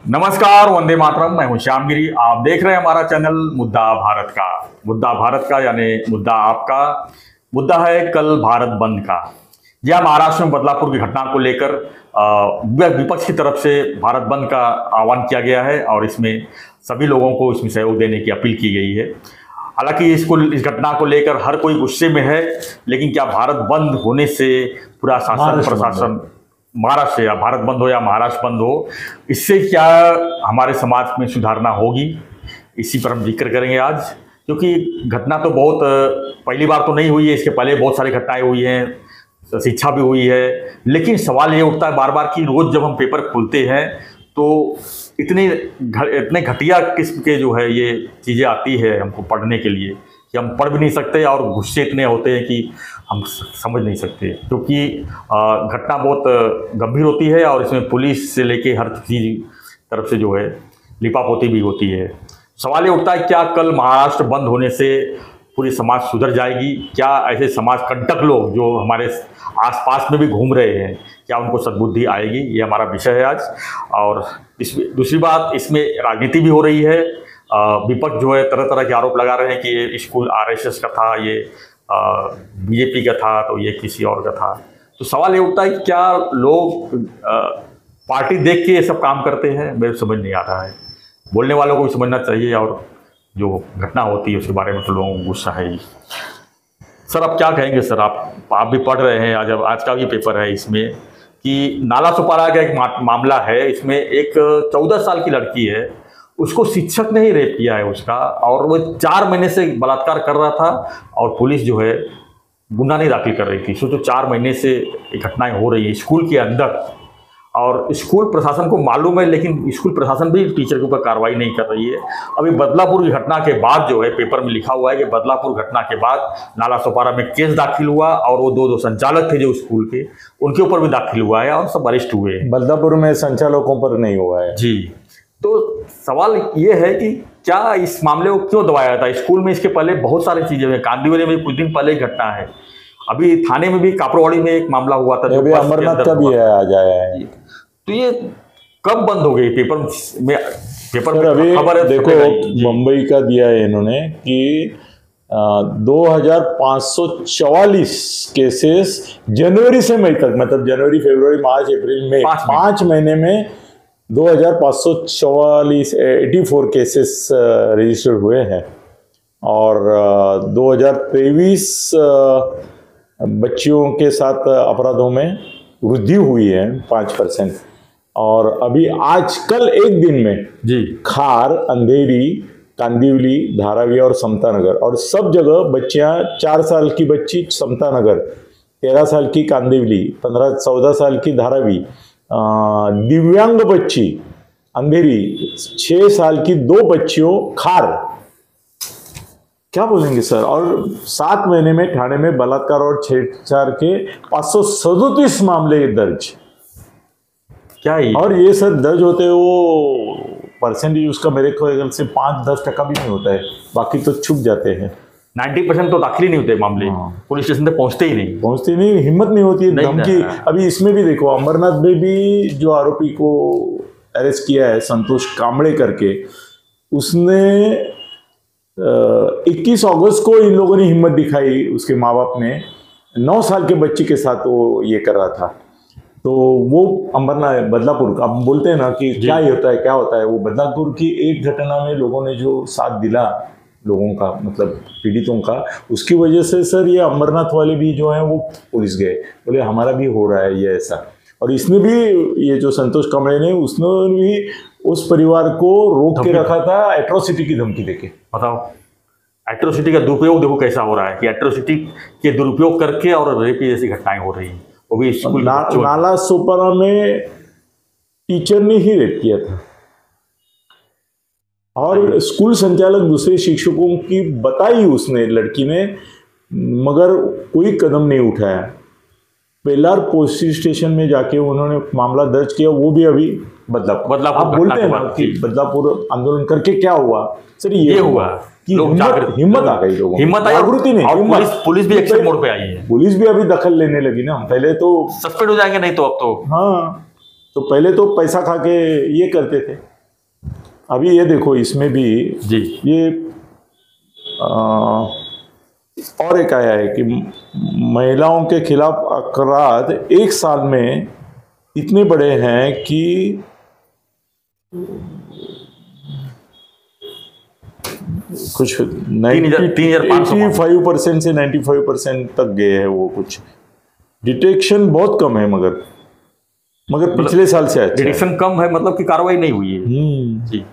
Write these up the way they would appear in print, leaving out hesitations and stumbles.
नमस्कार, वंदे मातरम। मैं हूं श्यामगिरी। आप देख रहे हैं हमारा चैनल मुद्दा भारत का यानी मुद्दा आपका। मुद्दा है कल भारत बंद का। यह महाराष्ट्र में बदलापुर की घटना को लेकर विपक्ष की तरफ से भारत बंद का आह्वान किया गया है और इसमें सभी लोगों को इसमें सहयोग देने की अपील की गई है। हालांकि इस घटना को लेकर हर कोई गुस्से में है, लेकिन क्या भारत बंद होने से पूरा शासन प्रशासन, महाराष्ट्र या भारत बंद हो या महाराष्ट्र बंद हो, इससे क्या हमारे समाज में सुधारना होगी, इसी पर हम जिक्र करेंगे आज। क्योंकि घटना तो बहुत पहली बार तो नहीं हुई है, इसके पहले बहुत सारी घटनाएं हुई हैं, शिक्षा भी हुई है। लेकिन सवाल ये उठता है बार बार कि रोज़ जब हम पेपर खोलते हैं तो इतने घटिया किस्म के जो है ये चीज़ें आती है हमको पढ़ने के लिए कि हम पढ़ भी नहीं सकते और गुस्से इतने होते हैं कि हम समझ नहीं सकते। क्योंकि घटना बहुत गंभीर होती है और इसमें पुलिस से लेके हर चीज़ तरफ से जो है लिपापोती भी होती है। सवाल ये उठता है क्या कल महाराष्ट्र बंद होने से पूरी समाज सुधर जाएगी? क्या ऐसे समाज कंटक लोग जो हमारे आसपास में भी घूम रहे हैं, क्या उनको सद्बुद्धि आएगी? ये हमारा विषय है आज। और दूसरी बात, इसमें राजनीति भी हो रही है। विपक्ष जो है तरह तरह के आरोप लगा रहे हैं कि ये स्कूल आरएसएस का था, ये बीजेपी का था, तो ये किसी और का था। तो सवाल ये उठता है कि क्या लोग पार्टी देख के ये सब काम करते हैं? मेरे समझ नहीं आ रहा है। बोलने वालों को भी समझना चाहिए और जो घटना होती है उसके बारे में तो लोगों को गुस्सा है ही। सर, आप क्या कहेंगे? सर, आप भी पढ़ रहे हैं, आज का भी पेपर है इसमें कि नालासोपारा का एक मामला है। इसमें एक 14 साल की लड़की है, उसको शिक्षक ने ही रेप किया है उसका, और वो 4 महीने से बलात्कार कर रहा था और पुलिस जो है गुनाह नहीं दाखिल कर रही थी। सोचो 4 महीने से ये घटनाएं हो रही है स्कूल के अंदर, और स्कूल प्रशासन को मालूम है, लेकिन स्कूल प्रशासन भी टीचर के ऊपर कार्रवाई नहीं कर रही है। अभी बदलापुर की घटना के बाद जो है पेपर में लिखा हुआ है कि बदलापुर घटना के बाद नालासोपारा में केस दाखिल हुआ और वो दो संचालक थे जो स्कूल के, उनके ऊपर भी दाखिल हुआ है और सब अरेस्ट हुए हैं। बदलापुर में संचालकों पर नहीं हुआ है जी। तो सवाल ये है कि क्या इस मामले को क्यों दबाया जाता है? स्कूल में इसके पहले बहुत सारी चीजें हुई। कांदिवली में कुछ दिन पहले घटना है, अभी थाने में भी कापड़वाड़ी में एक मामला हुआ था, अभी अमरनाथ का भी आज आया है। तो ये कब बंद हो गई? पेपर में अभी खबर है, देखो मुंबई का दिया है इन्होंने कि 2544 केसेस जनवरी से मई तक, मतलब जनवरी, फरवरी, मार्च, अप्रैल, मई, 5 महीने में 2544 84 केसेस रजिस्टर्ड हुए हैं। और 2023 बच्चियों के साथ अपराधों में वृद्धि हुई है 5%। और अभी आजकल एक दिन में जी खार, अंधेरी, कांदिवली, धारावी और समतानगर, और सब जगह बच्चियां, 4 साल की बच्ची समतानगर, 13 साल की कांदिवली, 14 साल की धारावी, दिव्यांग बच्ची अंधेरी, 6 साल की 2 बच्चियों खार। क्या बोलेंगे सर? और 7 महीने में ठाणे में बलात्कार और छेड़छाड़ के 537 मामले दर्ज। क्या ही? और ये सर दर्ज होते हैं, वो परसेंटेज उसका मेरे ख्याल से 5-10% भी नहीं होता है, बाकी तो छुप जाते हैं। 90% तो दाखिल ही नहीं होते मामले, पुलिस स्टेशन तक पहुंचते ही नहीं, हिम्मत नहीं होती है, धमकी। अभी इसमें भी देखो, अमरनाथ में भी जो आरोपी को अरेस्ट किया है, संतोष कांबळे करके, उसने 21 अगस्त को इन लोगों ने हिम्मत दिखाई, उसके माँ बाप ने 9 साल के बच्चे के साथ वो ये कर रहा था। तो वो अमरनाथ बदलापुर का, अब बोलते हैं ना कि क्या ही होता है, क्या होता है, वो बदलापुर की एक घटना में लोगों ने जो साथ दिला लोगों का, मतलब पीड़ितों का, उसकी वजह से सर ये अमरनाथ वाले भी जो हैं वो पुलिस गए, बोले हमारा भी हो रहा है ये ऐसा। और इसने भी, ये जो संतोष कांबळे ने, उसने भी उस परिवार को रोक के रखा था एट्रोसिटी की धमकी देके। बताओ, एट्रोसिटी का दुरुपयोग देखो कैसा हो रहा है कि एट्रोसिटी के दुरुपयोग करके और रेप जैसी घटनाएं हो रही हैं। वो भी स्कूल नालासोपारा में टीचर ने ही रेप किया था और स्कूल संचालक दूसरे शिक्षकों की बताई उसने, लड़की ने, मगर कोई कदम नहीं उठाया। पेलार पुलिस स्टेशन में जाके उन्होंने मामला दर्ज किया, वो भी अभी बदलापुर। आप बोलते हैं ना कि बदलापुर आंदोलन करके क्या हुआ सर? ये हुआ कि हिम्मत आ गई लोगों, हिम्मत आई, जागृति नहीं, पुलिस भी एक्शन मोड पे आई है। पुलिस भी अभी दखल लेने लगी ना। पहले तो सस्पेंड हो जाएंगे, नहीं तो अब तो हाँ, तो पहले तो पैसा खा के ये करते थे, अभी ये देखो इसमें भी जी ये और एक आया है कि महिलाओं के खिलाफ अपराध एक साल में इतने बड़े हैं कि कुछ 85% से 95% तक गए हैं वो। कुछ डिटेक्शन बहुत कम है मगर पिछले साल से अच्छा डिटेक्शन कम है, मतलब कि कार्रवाई नहीं हुई है। जी।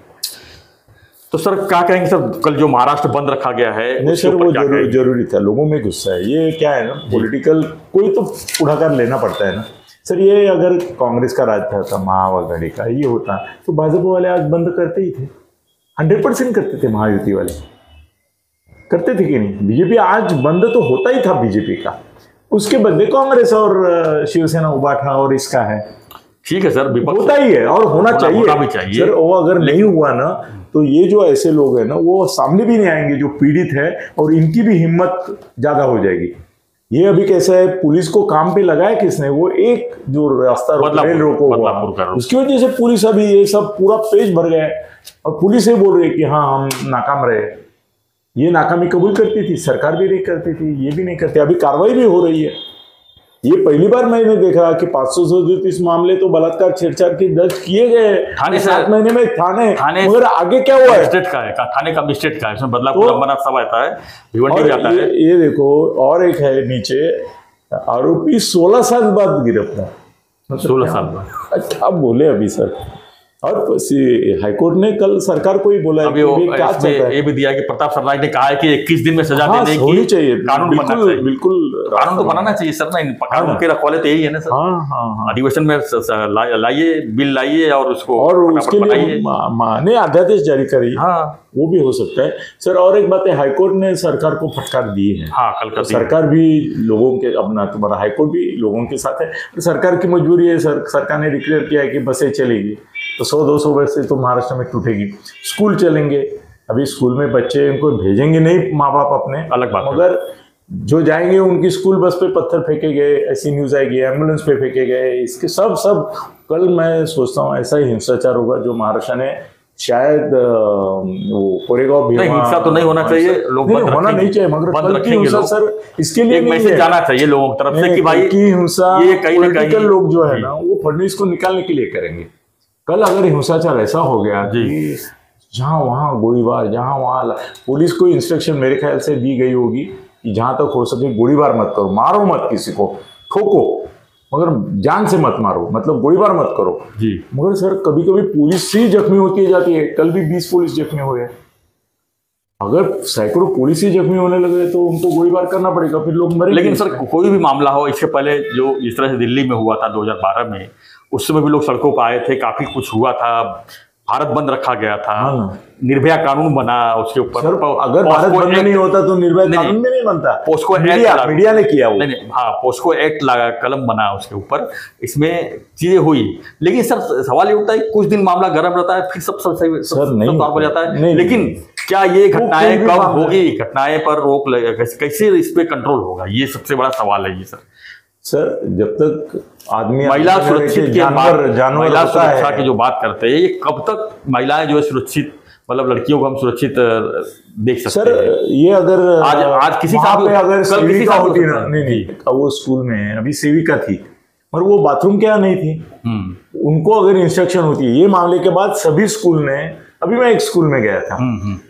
तो सर क्या कहेंगे सर, कल जो महाराष्ट्र बंद रखा गया है नहीं सर, वो जरूरी था। लोगों में गुस्सा है। ये क्या है ना, पॉलिटिकल कोई तो उठाकर लेना पड़ता है ना सर। ये अगर कांग्रेस का राज था महाआघाड़ी का ये होता तो भाजपा वाले आज बंद करते ही थे, 100% करते थे। महायुति वाले करते थे कि नहीं? बीजेपी आज बंद तो होता ही था बीजेपी का, उसके बदले कांग्रेस और शिवसेना उबाठा और इसका है। ठीक है सर, विपक्ष होता ही है और होना चाहिए भी चाहिए सर। वो अगर नहीं हुआ ना तो ये जो ऐसे लोग हैं ना वो सामने भी नहीं आएंगे जो पीड़ित है, और इनकी भी हिम्मत ज्यादा हो जाएगी। ये अभी कैसा है, पुलिस को काम पे लगाया किसने? वो एक जो रास्ता रेल रोको हुआ, उसकी वजह से पुलिस अभी ये सब पूरा पेज भर गया है, और पुलिस ये बोल रही है कि हाँ हम नाकाम रहे। ये नाकामी कबूल करती थी, सरकार भी नहीं करती थी, ये भी नहीं करती। अभी कार्रवाई भी हो रही है। ये पहली बार मैंने देखा कि 537 मामले तो बलात्कार छेड़छाड़ के दर्ज किए गए थाने 7 महीने में थाने मगर आगे क्या हुआ है? स्टेट का है, थाने का स्टेट का है, इसमें बदलापुर अंबरनाथ सब आता है, भिवंडी जाता है। ये देखो और एक है नीचे, आरोपी 16 साल बाद गिरफ्तार। 16 साल बाद क्या बोले अभी सर। और हाईकोर्ट ने कल सरकार को ही बोला है अभी क्या चाहता है? ये भी दिया कि प्रताप सरनाईक ने कहा है कि 21 दिन में सजा देने की चाहिए, कानून बनना चाहिए। बिल्कुल कानून तो बनाना चाहिए सर ना, कानून के रखवाले तो यही है ना सर। हाँ। अधिवेशन में लाइए, बिल लाइए और उसको और उसके लिए माने अध्यादेश जारी करिए। हाँ, वो भी हो सकता है सर। और एक बात है, हाईकोर्ट ने सरकार को फटकार दी है। हाँ, कल सरकार भी लोगों के, अपना तुम्हारा हाईकोर्ट भी लोगों के साथ है। सरकार की मजबूरी है, सरकार ने डिक्लेयर किया है कि बसें चलेगी तो 100-200 बस से तो महाराष्ट्र में टूटेगी। स्कूल चलेंगे, अभी स्कूल में बच्चे उनको भेजेंगे नहीं माँ बाप अपने, अलग बात, मगर जो जाएंगे उनकी स्कूल बस पे पत्थर फेंके गए, ऐसी न्यूज आएगी, एम्बुलेंस पे फेंके गए, इसके सब कल मैं सोचता हूँ ऐसा ही हिंसाचार होगा जो महाराष्ट्र ने शायद वो कोरेगांव भी। हिंसा तो नहीं होना चाहिए, लोग होना नहीं चाहिए, मगर कल की हिंसा सर इसके लिए मैसेज जाना चाहिए लोगों की तरफ से कि भाई की हिंसा ये कहीं ना कहीं लोग जो है ना वो फडणवीस को निकालने के लिए करेंगे। कल अगर हिंसाचार ऐसा हो गया कि जहां वहां गोलीबार, जहां वहां पुलिस को इंस्ट्रक्शन मेरे ख्याल से दी गई होगी कि जहां तक हो सके गोलीबार मत करो, मारो मत किसी को, ठोको मगर जान से मत मारो, मतलब गोलीबार मत करो जी। मगर सर कभी कभी पुलिस ही जख्मी होती जाती है। कल भी 20 पुलिस जख्मी हुए। अगर सैकड़ों पुलिस ही जख्मी होने लगे तो उनको गोलीबार करना पड़ेगा, फिर लोग मरेंगे। लेकिन सर कोई भी मामला हो, इससे पहले जो इस तरह से दिल्ली में हुआ था 2012 में, उस समय भी लोग सड़कों पर आए थे, काफी कुछ हुआ था, भारत बंद रखा गया था। हाँ। निर्भया कानून बना उसके ऊपर। अगर भारत बंद नहीं होता तो निर्भया कानून भी नहीं बनता। पोस्को मीडिया ने किया वो। नहीं, हाँ, पोस्को एक्ट लगा, कलम बना उसके ऊपर, इसमें चीजें हुई। लेकिन सर सवाल ये उठता है कुछ दिन मामला गर्म रहता है, फिर सब नॉर्मल जाता है। लेकिन क्या ये घटनाएं कब होगी? घटनाएं पर रोक कैसे इस पे कंट्रोल होगा? ये सबसे बड़ा सवाल है ये सर। जब तक आदमी महिला सुरक्षित जानवर महिला सुरक्षा की जो बात करते हैं, ये कब तक महिलाएं जो है सुरक्षित, मतलब लड़कियों को हम सुरक्षित देख सकते हैं? सर ये अगर आज किसी साहब अगर सेविका होती ना, नहीं वो स्कूल में अभी सेविका थी और वो बाथरूम क्या नहीं थी, उनको अगर इंस्ट्रक्शन होती है ये मामले के बाद सभी स्कूल ने। अभी मैं एक स्कूल में गया था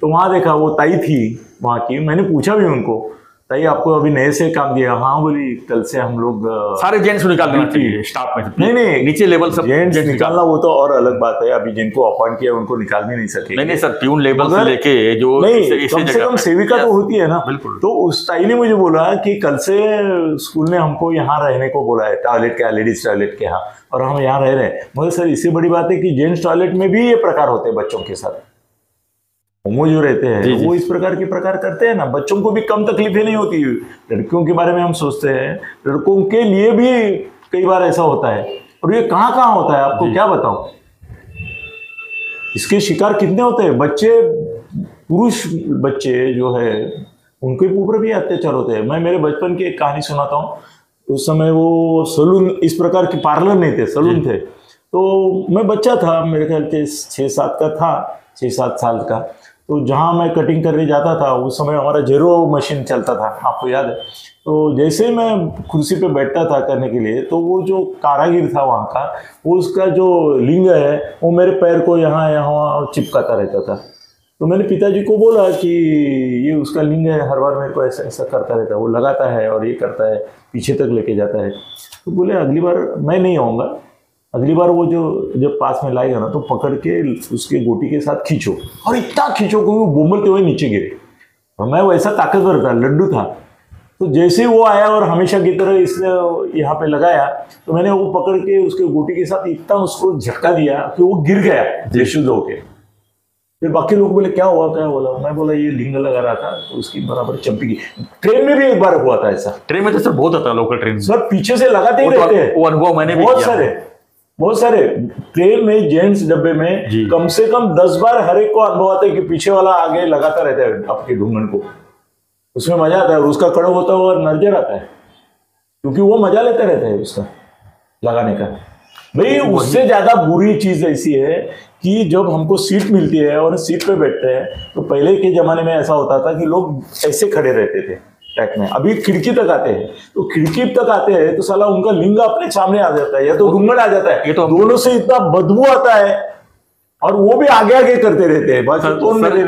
तो वहां देखा वो ताई थी वहां की, मैंने पूछा भी उनको, ताई आपको अभी नए से काम दिया? हाँ बोली, कल से हम लोग सारे जेंट्स निकाल देना चाहिए स्टाफ में। नहीं नीचे लेवल सब जेंट्स निकालना वो तो और अलग बात है। अभी जिनको अपॉइंट किया उनको निकाल भी नहीं सके। नहीं सर, प्यून लेवल से लेके जो कम से कम सेविका तो होती है ना। बिल्कुल। तो उस ताई ने मुझे बोला कि कल से स्कूल ने हमको यहाँ रहने को बोला है, टॉयलेट के, लेडीज टॉयलेट के यहाँ, और हम यहाँ रह रहे हैं। मगर सर इससे बड़ी बात है कि जेंट्स टॉयलेट में भी ये प्रकार होते हैं बच्चों के साथ। होमो जो रहते हैं वो इस प्रकार के प्रकार करते हैं ना। बच्चों को भी कम तकलीफें नहीं होती। लड़कियों के बारे में हम सोचते हैं, लड़कों के लिए भी कई बार ऐसा होता है। और ये कहाँ होता है आपको क्या बताऊं? इसके शिकार कितने होते हैं बच्चे, पुरुष बच्चे जो है उनके ऊपर भी अत्याचार होते हैं। मैं मेरे बचपन की एक कहानी सुनाता हूँ। उस समय वो सलून, इस प्रकार के पार्लर नहीं थे, सलून थे। तो मैं बच्चा था, मेरे ख्याल से 6-7 का था। 6-7 साल का। तो जहाँ मैं कटिंग करने जाता था उस समय हमारा जेरो मशीन चलता था, आपको याद है। तो जैसे ही मैं कुर्सी पे बैठता था करने के लिए, तो वो जो कारागिर था वहाँ का, वो उसका जो लिंग है वो मेरे पैर को यहाँ यहाँ चिपकाता रहता था। तो मैंने पिताजी को बोला कि ये उसका लिंग है, हर बार मेरे को ऐसा ऐसा करता रहता है, वो लगाता है और ये करता है, पीछे तक लेके जाता है। तो बोले अगली बार मैं नहीं आऊँगा, अगली बार वो जो जब पास में लाएगा ना तो पकड़ के उसके गोटी के साथ खींचो, और इतना खींचो कि वो बोमलते हुए नीचे गिरे। और मैं वैसा ताकतवर था, लड्डू था। तो जैसे ही वो आया और हमेशा की तरह इसने यहाँ पे लगाया, तो मैंने वो पकड़ के उसके गोटी के साथ इतना उसको झटका दिया कि वो गिर गया बेशुद्ध होके। फिर बाकी लोग बोले क्या हुआ क्या बोला, मैं बोला ये लिंग लगा रहा था तो उसकी बराबर चंपी की। ट्रेन में भी एक बार हुआ था ऐसा। ट्रेन में तो सर बहुत आता है, लोकल ट्रेन सर पीछे से लगाते ही रहते हैं। वो अनुभव मैंने भी किया। बहुत सारे ट्रेन में जेंट्स डब्बे में कम से कम 10 बार हर एक को अनुभव आता है कि पीछे वाला आगे लगाता रहता है आपके ढूंढन को। उसमें मजा आता है और उसका कड़क होता हुआ नजर आता है, क्योंकि वो मजा लेते रहते हैं उसका लगाने का। भाई उससे ज्यादा बुरी चीज ऐसी है कि जब हमको सीट मिलती है और सीट पे बैठते हैं, तो पहले के जमाने में ऐसा होता था कि लोग ऐसे खड़े रहते थे ट्रैक में। अभी खिड़की तक आते हैं, तो खिड़की तक आते हैं तो साला उनका लिंग अपने सामने आ जाता है या तो घूंघट आ जाता है। ये तो दोनों से इतना बदबू आता है और वो भी आगे आगे करते रहते हैं। बस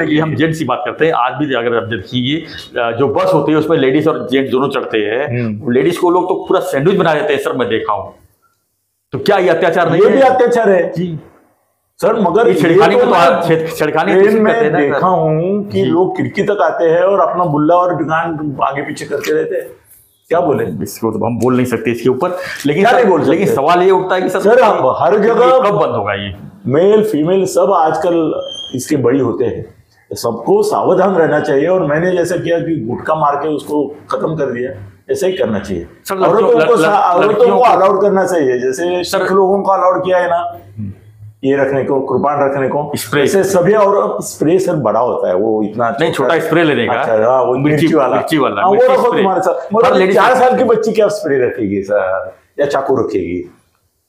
ये हम जेंट्स की बात करते हैं। आज भी अगर आप देखिए जो बस होती है उसमें लेडीज और जेंट्स दोनों चढ़ते हैं। लेडीज को लोग तो पूरा सैंडविच बना देते हैं सर, मैं देखा हूँ। तो क्या ये अत्याचार नहीं है? ये भी अत्याचार है जी सर। मगर छेड़खानी ट्रेन में देखा हूँ कि लोग खिड़की तक आते हैं और अपना बुल्ला और दुकान आगे पीछे करते रहते हैं। क्या बोले इसको, तो हम बोल नहीं सकते इसके ऊपर, लेकिन क्या नहीं बोल सकते। लेकिन सवाल ये उठता है कि सर हर जगह कब बंद होगा ये? मेल फीमेल सब आजकल इसके बड़ी होते हैं, सबको सावधान रहना चाहिए। और मैंने जैसा किया कि गुटखा मार के उसको खत्म कर दिया, ऐसा ही करना चाहिए। औरतों को अलाउड करना चाहिए, जैसे सिख लोगों को अलाउड किया है ना ये रखने को, कुर्बान रखने को, स्प्रे से सभी। और स्प्रे सर बड़ा होता है, वो इतना नहीं छोटा स्प्रे लेने का। अच्छा, वो मिर्ची वाला वो रखो तुम्हारे साथ। मतलब 4 साल की बच्ची क्या स्प्रे रखेगी सर, या चाकू रखेगी?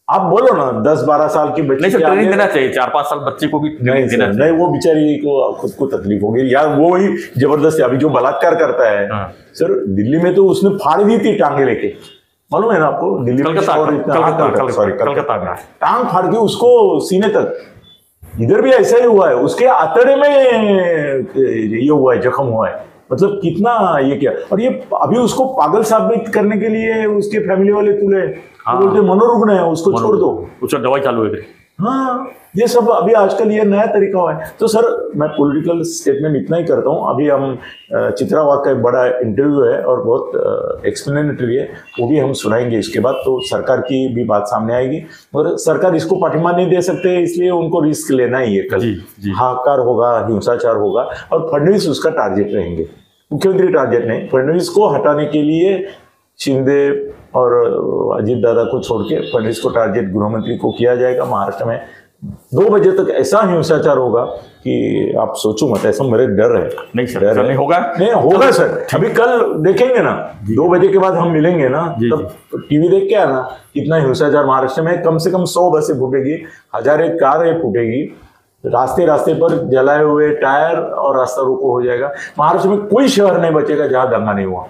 आप बोलो ना 10-12 साल की बच्ची। नहीं सर, ट्रेनिंग देना चाहिए 4-5 साल बच्चे को भी ट्रेनिंग देना चाहिए। नहीं वो बेचारी को खुद को तकलीफ होगी यार, वो ही जबरदस्ती। अभी जो बलात्कार करता है सर, दिल्ली में तो उसने फाड़ दी थी टांगे लेके, मालूम है ना आपको? दिल्ली में कलकत्ता में टांग फाड़ के उसको सीने तक। इधर भी ऐसा ही हुआ है, उसके आतड़े में ये हुआ है, जख्म हुआ है। मतलब कितना ये क्या। और ये अभी उसको पागल साबित करने के लिए उसके फैमिली वाले तुले बोलते मनोरुग्ण है, उसको छोड़ दो, उसका दवाई चालू है। हाँ ये सब अभी आजकल ये नया तरीका हुआ है। तो सर मैं पॉलिटिकल स्टेटमेंट इतना ही करता हूँ। अभी हम चित्रावाग का एक बड़ा इंटरव्यू है और बहुत एक्सप्लेनेटरी है, वो भी हम सुनाएंगे इसके बाद। तो सरकार की भी बात सामने आएगी, और सरकार इसको पाठिंबा नहीं दे सकते, इसलिए उनको रिस्क लेना ही है। कल हाहाकार होगा, हिंसाचार होगा, और फडणवीस उसका टारगेट रहेंगे। मुख्यमंत्री टारगेट नहीं, फडणवीस को हटाने के लिए शिंदे और अजीत दादा को छोड़ के फडणवीस को टारगेट गृहमंत्री को किया जाएगा। महाराष्ट्र में 2 बजे तक ऐसा हिंसाचार होगा कि आप सोचो मत, ऐसा मेरे डर है। नहीं सर, डर नहीं होगा, नहीं होगा सर। अभी कल देखेंगे ना, 2 बजे के बाद हम मिलेंगे ना, तब टीवी देख के आना कितना हिंसाचार महाराष्ट्र में। कम से कम 100 बसें फूटेगी, 1000 कारें फूटेगी, रास्ते रास्ते पर जलाए हुए टायर और रास्ता रोको हो जाएगा। महाराष्ट्र में कोई शहर नहीं बचेगा जहां दंगा नहीं हुआ,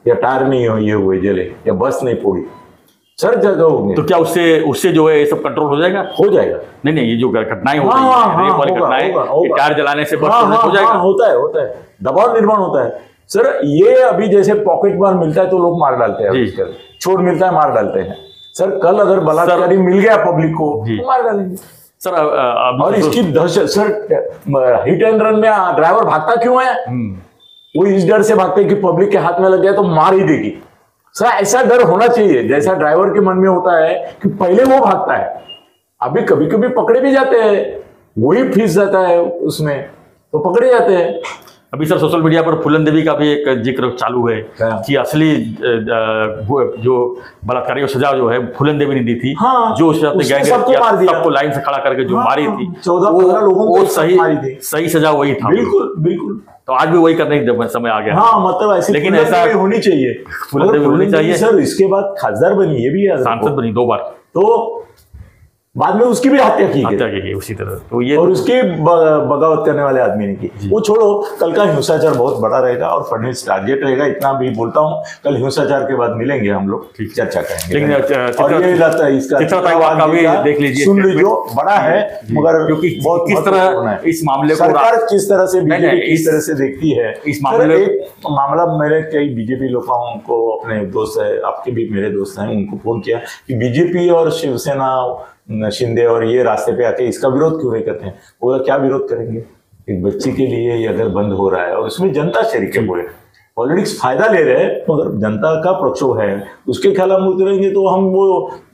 या टायर नहीं ये हुए जले, या बस नहीं फोड़ी। सर जगह होंगे। तो क्या उससे जो है ये सब कंट्रोल हो जाएगा? हो जाएगा। नहीं ये जो घटनाएं होती हैं, रेप वाली घटनाएं, टायर जलाने से बस हो जाएगा। होता है दबाव निर्माण होता है सर। ये अभी जैसे पॉकेट मार मिलता है तो लोग मार डालते हैं, छोड़ मिलता है मार डालते हैं। सर कल अगर बलात्कारी मिल गया पब्लिक को तो मार डालेंगे सर। और इसकी दहशत सर, हिट एंड रन में ड्राइवर भागता क्यों है? वो इस डर से भागते हैं कि पब्लिक के हाथ में लग गया तो मार ही देगी। सर ऐसा डर होना चाहिए जैसा ड्राइवर के मन में होता है कि पहले वो भागता है। अभी कभी कभी पकड़े भी जाते हैं, वही फंस जाता है उसमें, तो पकड़े जाते हैं। अभी सर सोशल मीडिया पर फूलन देवी का भी एक जिक्र चालू है कि असली जो बलात्कारी को सजा जो है फूलन देवी ने दी थी। हाँ, जो सबको लाइन से खड़ा करके जो मारी थी, 14-15 लोगों को सही सजा वही था। बिल्कुल बिल्कुल। तो आज भी वही करने का समय आ गया। हाँ मतलब ऐसी, लेकिन ऐसा होनी चाहिए, फूलन देवी होनी चाहिए सर। इसके बाद खासदार बनी, ये भी सांसद बनी 2 बार। तो बाद में उसकी भी हत्या की गई उसी तरह। तो ये और उसकी बगावत करने वाले आदमी ने की। वो छोड़ो, कल का हिंसाचार बहुत बड़ा रहेगा और फडणवीस टारगेट रहेगा, इतना भी बोलता हूँ। कल हिंसाचार के बाद मिलेंगे हम लोग, चर्चा करेंगे। और ये लगता है इसका देख लीजिए, सुन लीजिए, बड़ा है, मगर क्योंकि किस तरह इस मामले को सरकार किस तरह से बीजेपी किस तरह से देखती है इस मामले। एक मामला, मेरे कई बीजेपी लोगों को, अपने दोस्त है, आपके भी मेरे दोस्त हैं, उनको फोन किया कि बीजेपी और शिवसेना, शिंदे और ये रास्ते पे आके इसका विरोध क्यों नहीं करते हैं। वो क्या विरोध करेंगे, एक बच्ची के लिए ये अगर बंद हो रहा है और उसमें जनता शरीक है, पूरे पॉलिटिक्स फायदा ले रहे हैं, मगर जनता का प्रक्षोभ है, उसके खिलाफ उतरेंगे तो हम वो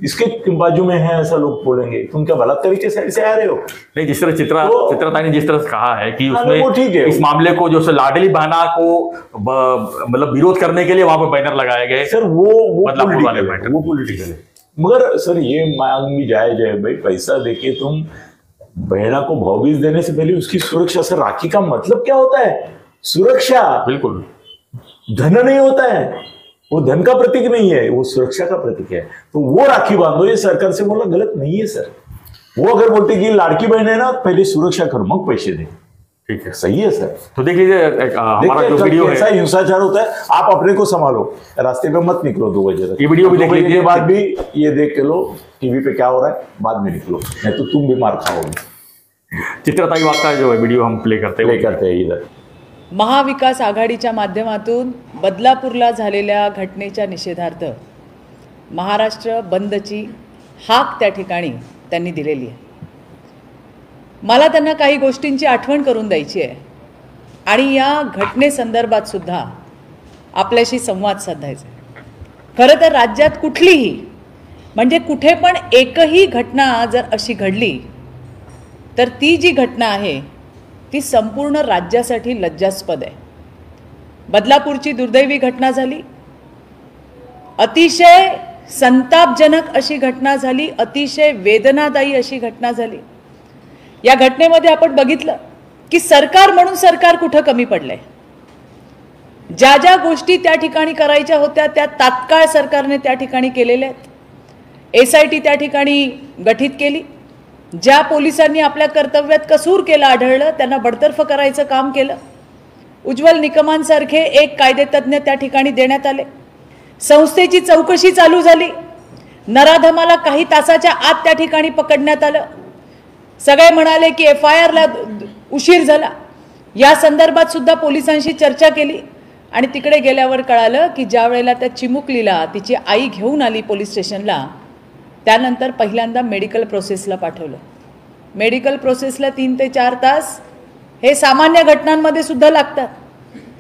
इसके बाजू में है ऐसा लोग बोलेंगे। तुम क्या गलत तरीके से आ रहे हो? नहीं, जिस तरह चित्रताई ने जिस तरह से कहा है कि उसमें वो ठीक है, इस मामले को जो लाडली बहना को मतलब विरोध करने के लिए वहां पर बैनर लगाए गए सर, वो पॉलिटिकल है। मगर सर ये मांग भी जायज है भाई, पैसा देके तुम बहना को भावभीज देने से पहले उसकी सुरक्षा। सर राखी का मतलब क्या होता है? सुरक्षा। बिल्कुल, धन नहीं होता है, वो धन का प्रतीक नहीं है, वो सुरक्षा का प्रतीक है। तो वो राखी बांधो, ये सरकार से बोलना गलत नहीं है सर। वो अगर बोलते कि लाड़की बहन है ना, पहले सुरक्षा करो मग पैसे दे, ठीक है, सही है सर। तो देख लीजिए हमारा जो वीडियो है, ऐसा हिंसाचार होता है, आप अपने को संभालो, रास्ते पे मत निकलो 2 बजे तक। ये वीडियो भी देख लीजिए, के बाद भी ये देख के लो टीवी पे क्या हो रहा है, बाद में निकलो, नहीं तो तुम भी मार खाओगे। चित्रताई वाघ का जो वीडियो हम प्ले करते हैं इधर। महाविकास आघाडीच्या माध्यमातून बदलापूरला झालेल्या घटनेच्या निषेधार्थ महाराष्ट्र बंदची हाक त्या ठिकाणी त्यांनी दिलेली आहे। मला त्यांना काही गोष्टींची आठवण करून द्यायची आहे आणि या घटनेसंदर्भात सुद्धा आपल्याशी संवाद साधायचा आहे। खरं तर राज्यात कुठलीही, म्हणजे कुठे पण एकही घटना जर अशी घडली तर ती जी घटना आहे ती संपूर्ण राज्यासाठी लज्जास्पद आहे। बदलापूरची दुर्दैवी घटना झाली, अतिशय संतापजनक अशी घटना झाली, अतिशय वेदनादायी अशी घटना झाली। या घटनेमध्ये आपण बघितलं की सरकार म्हणून सरकार कुठं कमी पडलंय। ज्या ज्या गोष्टी त्या ठिकाणी करायच्या होत्या त्या तात्काळ सरकारने त्या ठिकाणी केलेल्या आहेत। SIT त्या ठिकाणी गठीत केली, ज्या पोलिसांनी आपल्या कर्तव्यात कसूर केला आढळलं त्यांना बडतर्फ करायचं काम केलं। उज्ज्वल निकमांसारखे एक कायदेतज्ञ त्या ठिकाणी देण्यात आले, संस्थेची चौकशी चालू झाली, नराधमाला काही तासाच्या आत त्या ठिकाणी पकडण्यात आलं। सगळे म्हणाले की FIR ला उशीर झाला, या संदर्भात सुद्धा पोलिसांशी चर्चा केली आणि तिकडे गेल्यावर कळालं की ज्या वेळेला त्या चिमुकलीला तिची आई घेऊन आली पोलीस स्टेशनला, त्यानंतर पहिल्यांदा मेडिकल प्रोसेसला पाठवलं। मेडिकल प्रोसेसला 3 ते 4 तास हे सामान्य घटनांमध्ये सुद्धा लागतात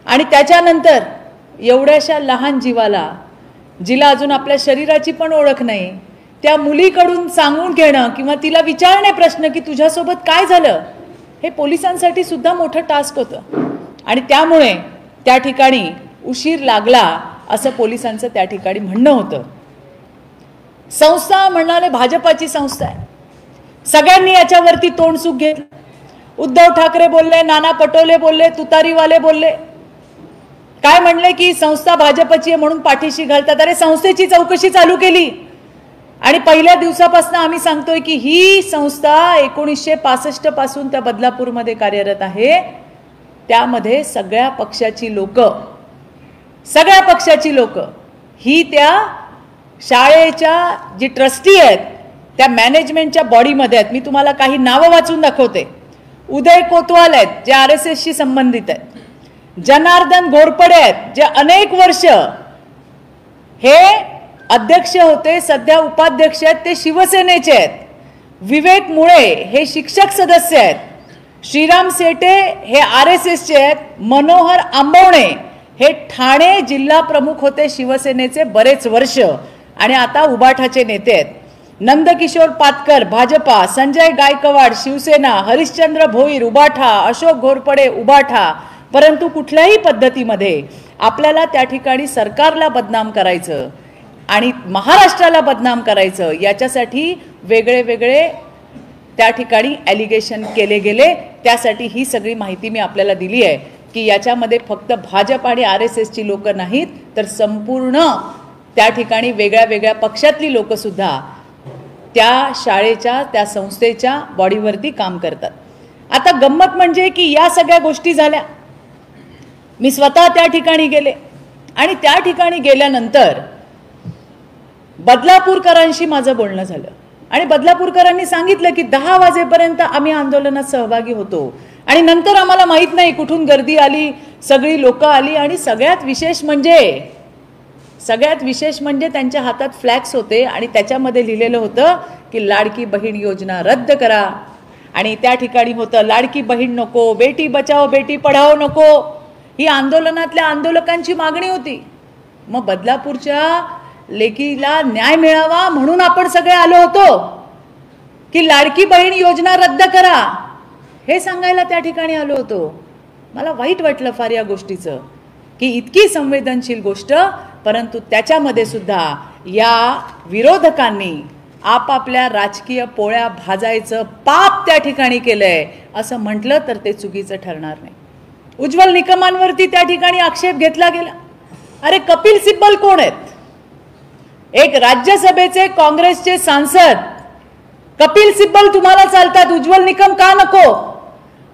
आणि त्याच्यानंतर एवढ्याशा लहान जीवाला, जिला अजून आपल्या शरीराची पण ओळख नाही, त्या मुलीकडून सांगून घेणं किंवा तिला विचारणे प्रश्न की तुझ्यासोबत काय झालं, हे पोलिसांसाठी सुद्धा मोठं टास्क होतं आणि त्यामुळे त्या ठिकाणी उशीर लागला असं पोलिसांचं त्या ठिकाणी म्हणणं होतं। संस्था म्हणाले भाजपाची संस्था आहे, सगळ्यांनी याच्यावरती तोंडसुख घेतलं। उद्धव ठाकरे बोलले, नाना पटोले बोलले, तुतारीवाले बोलले, काय म्हणले की संस्था भाजपची आहे म्हणून पाठीशी घालतात। अरे संस्थेची चौकशी चालू केली आणि पहिल्या दिवसापासून आम्ही सांगतोय की ही संस्था 1965 पासून त्या बदलापूरमध्ये कार्यरत आहे। त्यामध्ये सगळ्या पक्षाची लोक ही त्या शाळेच्या जी ट्रस्टी आहेत त्या मॅनेजमेंटच्या बॉडीमध्ये आहेत। मी तुम्हाला काही नावं वाचून दाखवते। उदय कोतवाल आहेत जे RSSशी संबंधित आहेत, जनार्दन घोरपडे आहेत जे अनेक वर्ष हे अध्यक्ष होते, सध्या उपाध्यक्ष आहेत, ते शिवसेनेचे आहेत, विवेक मुळे हे शिक्षक सदस्य आहेत, श्रीराम सेटे हे RSSचे आहेत, मनोहर आंबवणे हे ठाणे जिल्हा प्रमुख होते शिवसेनेचे बरेच वर्ष आणि आता उबाठाचे नेते आहेत, नंदकिशोर पातकर भाजपा, संजय गायकवाड शिवसेना, हरिश्चंद्र भोईर उबाठा, अशोक घोरपडे उबाठा। परंतु कुठल्याही पद्धतीमध्ये आपल्याला त्या ठिकाणी सरकारला बदनाम करायचं आणि महाराष्ट्राला बदनाम करायचं याच्यासाठी वेगळे त्या ठिकाणी ॲलिगेशन केले गेले। त्यासाठी ही सगळी माहिती मी आपल्याला दिली आहे की याच्यामध्ये फक्त भाजप आणि RSSची लोक नाहीत तर संपूर्ण त्या ठिकाणी वेगळ्या पक्षातली लोक सुद्धा त्या शाळेच्या त्या संस्थेच्या बॉडीवरती काम करतात. आता गंमत म्हणजे की या सगळ्या गोष्टी झाल्या, मी स्वतः त्या ठिकाणी गेले आणि त्या ठिकाणी गेल्यानंतर बदलापूरकरांशी माझं बोलणं झालं आणि बदलापूरकरांनी सांगितलं की 10 वाजेपर्यंत आम्ही आंदोलनात सहभागी होतो आणि नंतर आम्हाला माहित नाही कुठून गर्दी आली, सगळी लोक आली आणि सगळ्यात विशेष म्हणजे त्यांच्या हातात फ्लॅक्स होते आणि त्याच्यामध्ये लिहिलेलं होतं की लाडकी बहीण योजना रद्द करा आणि त्या ठिकाणी होतं लाडकी बहीण नको, बेटी बचाओ बेटी पढाओ नको. ही आंदोलनातल्या आंदोलकांची मागणी होती. मग बदलापूरच्या लेकीला न्याय मिळावा म्हणून आपण सगळे आलो होतो की लाडकी बहीण योजना रद्द करा हे सांगायला त्या ठिकाणी आलो होतो. मला वाईट वाटलं फार या गोष्टीचं की इतकी संवेदनशील गोष्ट, परंतु त्याच्यामध्ये सुद्धा या विरोधकांनी आपापल्या राजकीय पोळ्या भाजायचं पाप त्या ठिकाणी केलंय असं म्हटलं तर ते चुकीचं ठरणार नाही. उज्ज्वल निकमांवरती त्या ठिकाणी आक्षेप घेतला गेला. अरे कपिल सिब्बल कोण आहेत? एक राज्यसभेचे काँग्रेसचे सांसद कपिल सिब्बल तुम्हाला चालतात, उज्ज्वल निकम का नको?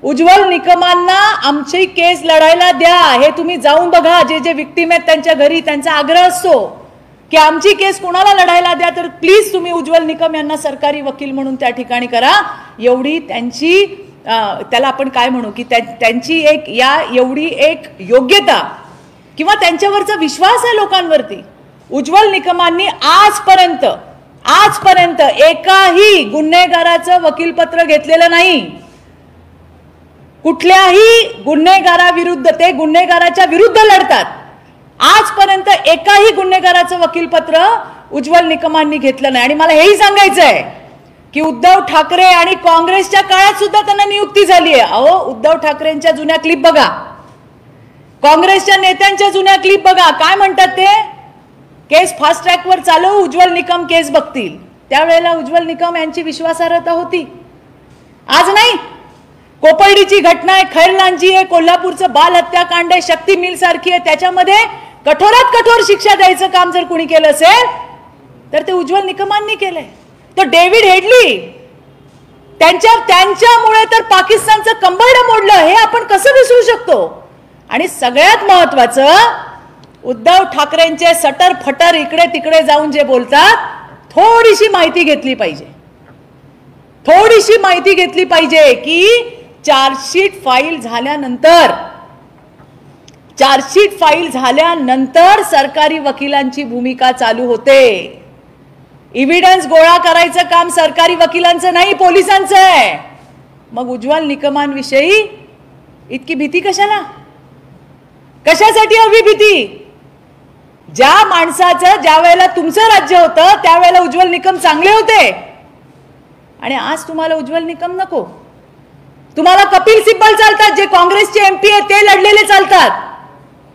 उज्ज्वल निकमांना आमची केस लढायला द्या, हे तुम्ही जाऊन बघा. जे जे विक्टिम आहेत त्यांच्या घरी त्यांचा आग्रह असतो की आमची केस कोणाला लढायला द्या, तर प्लीज तुम्ही उज्ज्वल निकम यांना सरकारी वकील म्हणून त्या ठिकाणी करा. एवढी त्यांची त्याला आपण काय म्हणू की त्यांची एक एवढी एक योग्यता किंवा त्यांच्यावरचा विश्वास आहे लोकांवरती. उज्ज्वल निकमांनी आजपर्यंत एकाही गुन्हेगाराचं वकीलपत्र घेतलेलं नाही. कुठल्याही गुन्हेगाराविरुद्ध ते गुन्हेगाराच्या विरुद्ध लढतात. आजपर्यंत एकाही गुन्हेगाराचं वकीलपत्र उज्ज्वल निकमांनी घेतलं नाही. आणि मला हेही सांगायचं आहे की उद्धव ठाकरे आणि काँग्रेसच्या काळात सुद्धा त्यांना नियुक्ती झाली आहे. अहो, उद्धव ठाकरेंच्या जुन्या क्लिप बघा, काँग्रेसच्या नेत्यांच्या जुन्या क्लिप बघा, काय म्हणतात ते? केस फास्ट ट्रॅकवर चालवू, उज्ज्वल निकम केस बघतील. त्यावेळेला उज्ज्वल निकम यांची विश्वासार्हता होती. आज नाही. कोपर्डीची घटना आहे, खैरलांची आहे, कोल्हापूरचं बाल हत्याकांड आहे, शक्ती मिल सारखी आहे, त्याच्यामध्ये कठोरात कठोर शिक्षा द्यायचं काम जर कुणी केलं असेल तर ते उज्ज्वल निकमांनी केलंय. तो डेव्हिड हेडली त्यांच्यामुळे तर पाकिस्तानचं कंबरडं मोडलं, हे आपण कसं विसरू शकतो? आणि सगळ्यात महत्वाचं, उद्धव ठाकरेंचे सटर फटर इकडे तिकडे जाऊन जे बोलतात, थोडीशी माहिती घेतली पाहिजे की चार्जशीट फाईल झाल्यानंतर सरकारी वकिलांची भूमिका चालू होते. एव्हिडन्स गोळा करायचं काम सरकारी वकिलांचं नाही, पोलिसांचं आहे. मग उज्ज्वल निकमांविषयी इतकी भीती कशाला? कशासाठी हवी भीती? ज्या माणसाचं ज्या वेळेला तुमचं राज्य होतं त्यावेळेला उज्ज्वल निकम चांगले होते आणि आज तुम्हाला उज्ज्वल निकम नको. तुम्हाला कपिल सिब्बल चालतात, जे काँग्रेसचे MP आहेत ते लढलेले चालतात,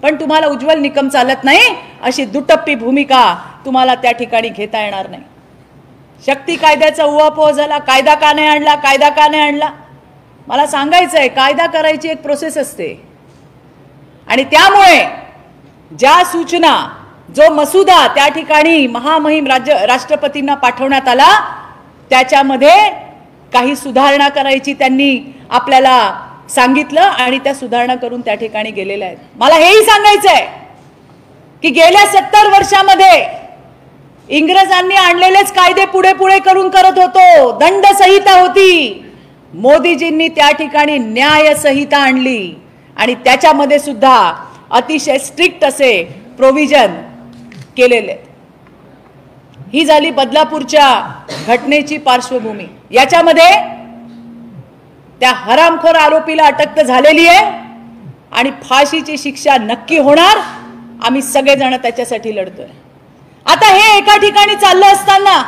पण तुम्हाला उज्ज्वल निकम चालत नाही. अशी दुटप्पी भूमिका तुम्हाला त्या ठिकाणी घेता येणार नाही. शक्ती कायद्याचा उहापोह झाला, कायदा का नाही आणला? मला सांगायचं आहे, कायदा करायची एक प्रोसेस असते आणि त्यामुळे ज्या सूचना, जो मसुदा त्या ठिकाणी महामहिम राष्ट्रपतींना पाठवण्यात आला, त्याच्यामध्ये काही सुधारणा करायची त्यांनी आपल्याला सांगितलं आणि त्या सुधारणा करून त्या ठिकाणी गेलेल्या आहेत. मला हेही सांगायचं आहे की गेल्या 70 वर्षामध्ये इंग्रजांनी आणलेलेच कायदे पुढे पुढे करून करत होतो. दंड संहिता होती, मोदीजींनी त्या ठिकाणी न्याय संहिता आणली आणि त्याच्यामध्ये सुद्धा अतिशय स्ट्रिक्ट असे प्रोव्हिजन केलेले. ही झाली बदलापूरच्या घटनेची पार्श्वभूमी. याच्यामध्ये त्या हरामखोर आरोपीला अटक झालेली आहे आणि फाशीची शिक्षा नक्की होणार. आम्ही सगळेजण त्याच्यासाठी लढतोय. आता हे एका ठिकाणी चाललं असताना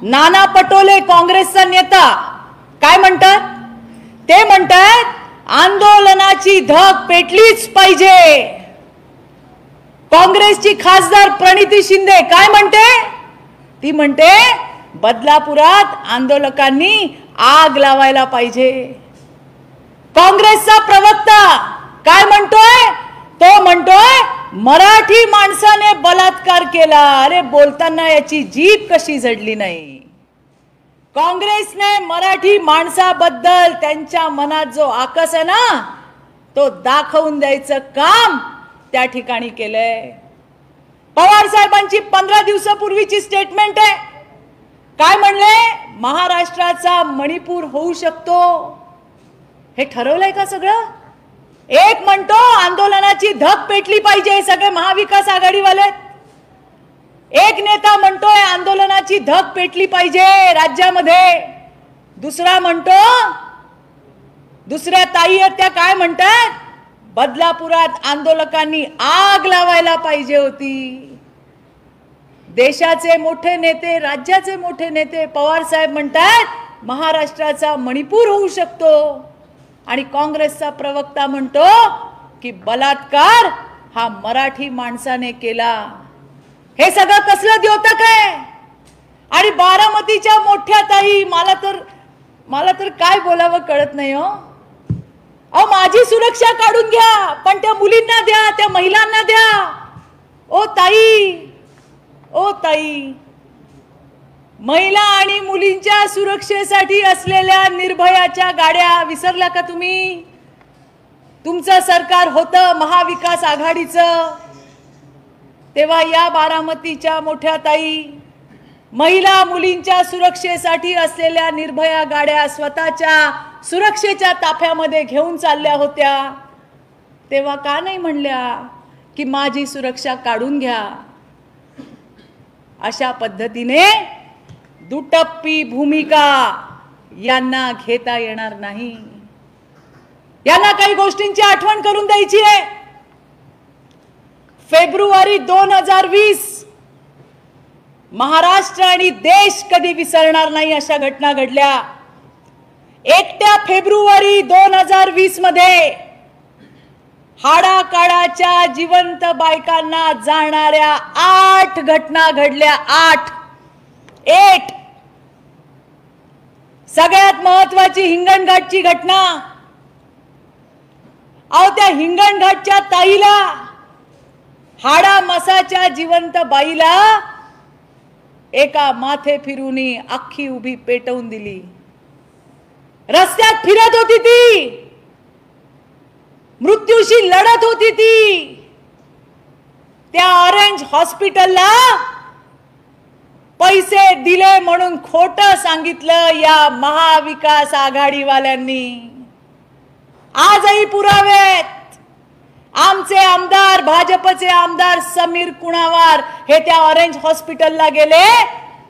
नाना पटोले, काँग्रेसचा नेता, काय म्हणतात? ते म्हणतात आंदोलनाची धग पेटलीच पाहिजे. काँग्रेसची खासदार प्रणिती शिंदे काय म्हणते? ती म्हणते बदलापुरात आंदोलकांनी आग लावायला पाहिजे. काँग्रेसचा प्रवक्ता काय म्हणतोय? तो म्हणतोय मराठी माणसाने बलात्कार केला. अरे बोलताना याची जीभ कशी जडली नाही. काँग्रेसने मराठी माणसाबद्दल त्यांच्या मनात जो आकस आहे ना तो दाखवून द्यायचं काम त्या ठिकाणी केलंय. पवार साहेबांची 15 दिवसापूर्वीची स्टेटमेंट आहे. काय म्हणले? महाराष्ट्राचा मणिपूर होऊ शकतो. हे ठरवलंय का सगळं? एक म्हणतो आंदोलनाची धग पेटली पाहिजे सगळे महाविकास आघाडीवाले. एक नेता म्हणतोय आंदोलनाची धग पेटली पाहिजे राज्यामध्ये. दुसरा म्हणतो, दुसऱ्या ताई आहेत त्या काय म्हणतात? बदलापुरात आंदोलकांनी आग लावायला पाहिजे होती. देशाचे मोठे नेते, राज्याचे मोठे नेते पवार साहेब म्हणतात महाराष्ट्राचा मणिपूर होऊ शकतो. आणि काँग्रेसचा प्रवक्ता म्हणतो की बलात्कार हा मराठी माणसाने केला. हे सगळं कसलं द्योतक आहे? आणि बारामतीच्या मोठ्या ताई, मला तर काय बोलावं कळत नाही हो. अहो माझी सुरक्षा काढून घ्या पण त्या मुलींना द्या, त्या महिलांना द्या. ओ ताई, ओ ताई, महिला आणि मुलींच्या सुरक्षेसाठी असलेल्या निर्भयाच्या गाड्या विसरल्या का तुम्ही? तुमचं सरकार होतं महाविकास आघाडीचं, तेव्हा या बारामतीच्या मोठ्या ताई महिला मुलींच्या सुरक्षेसाठी असलेल्या निर्भया गाड्या स्वतःच्या सुरक्षेच्या ताफ्यामध्ये घेऊन चालल्या होत्या. तेव्हा का नाही म्हणल्या की माझी सुरक्षा काढून घ्या? अशा पद्धतीने दुटप्पी भूमिका यांना घेता येणार नाही. यांना काही गोष्टींची आठवण करून द्यायची आहे. फेब्रुवारी 2020 महाराष्ट्र आणि देश कधी विसरणार नाही अशा घटना घडल्या. एकट्या फेब्रुवारी 2020 मध्ये हाडाकाडाच्या जिवंत बायकांना जाळणाऱ्या 8 घटना घडल्या. 8. सगळ्यात महत्वाची हिंगणघाटची घटना. अहो त्या हिंगणघाटच्या ताईला, हाडा मसाच्या जिवंत बाईला एका माथे फिरूनी अख्खी उभी पेटवून दिली. रस्त्यात फिरत होती ती, मृत्यूशी लढत होती ती. त्या ऑरेंज हॉस्पिटलला पैसे दिले म्हणून खोटं सांगितलं या महाविकास आघाडीवाल्यांनी. आजही पुरावे आहेत. आमचे आमदार, भाजपचे आमदार समीर कुणावार हे त्या ऑरेंज हॉस्पिटलला गेले.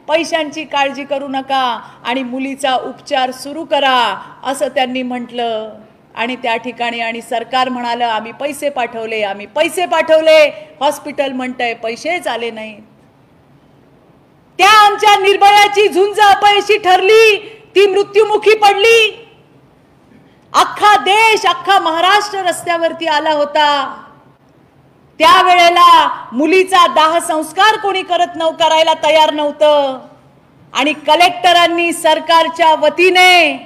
पैशांची काळजी करू नका आणि मुलीचा उपचार सुरू करा असं त्यांनी म्हटलं. आणि त्या ठिकाणी आणि सरकार म्हणालं आम्ही पैसे पाठवले, आम्ही पैसे पाठवले. हॉस्पिटल म्हणतंय पैसेच आले नाहीत. त्या आमच्या निर्भयाची झुंज अपयशी ठरली, ती मृत्युमुखी पडली. अख्खा देश, अख्खा महाराष्ट्र रस्त्यावरती आला होता. त्यावेळेला मुलीचा दाह संस्कार कोणी करायला तयार नव्हतं. आणि कलेक्टरांनी सरकारच्या वतीने,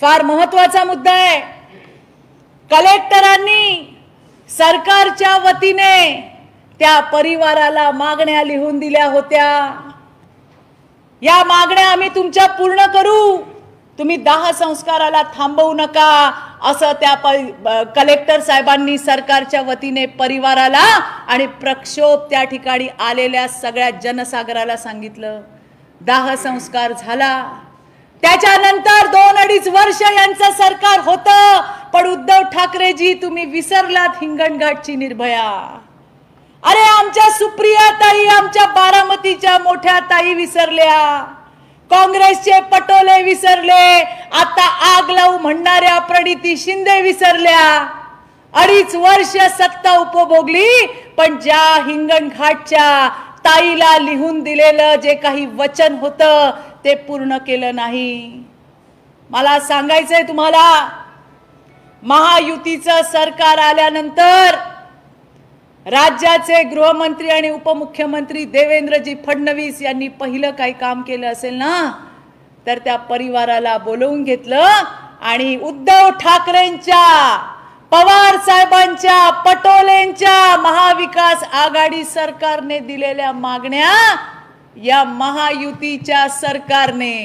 फार महत्वाचा मुद्दा आहे, कलेक्टरांनी सरकारच्या वतीने त्या परिवाराला मागण्या लिहून दिल्या होत्या. या मागण्या आम्ही तुमच्या पूर्ण करू, तुम्ही दाह संस्काराला थांबवू नका असं त्या कलेक्टर साहेबांनी सरकारच्या वतीने परिवाराला आणि प्रक्षोभ त्या ठिकाणी आलेल्या सगळ्या जनसागराला सांगितलं. दाह संस्कार झाला. त्याच्यानंतर 2-2.5 वर्ष यांचं सरकार होतं. पण उद्धव ठाकरेजी तुम्ही विसरलात हिंगणघाटची निर्भया. अरे आमच्या सुप्रिया ताई, आमच्या बारामतीच्या मोठ्या ताई विसरल्या. काँग्रेसचे पटोले विसरले. आता आग लावू म्हणणाऱ्या प्रणिती शिंदे विसरल्या. 2.5 वर्ष सत्ता उपभोगली पण ज्या हिंगणघाटच्या ताईला लिहून दिलेलं जे काही वचन होतं ते पूर्ण केलं नाही. मला सांगायचंय तुम्हाला, महायुतीचं सरकार आल्यानंतर राज्याचे गृहमंत्री आणि उपमुख्यमंत्री देवेंद्रजी फडणवीस यांनी पहिलं काही काम केलं असेल ना तर त्या परिवाराला बोलवून घेतलं आणि उद्धव ठाकरेंच्या पवार साहेबांच्या, पटोलेंच्या महाविकास आघाडी सरकारने दिलेल्या मागण्या या महायुतीच्या सरकारने,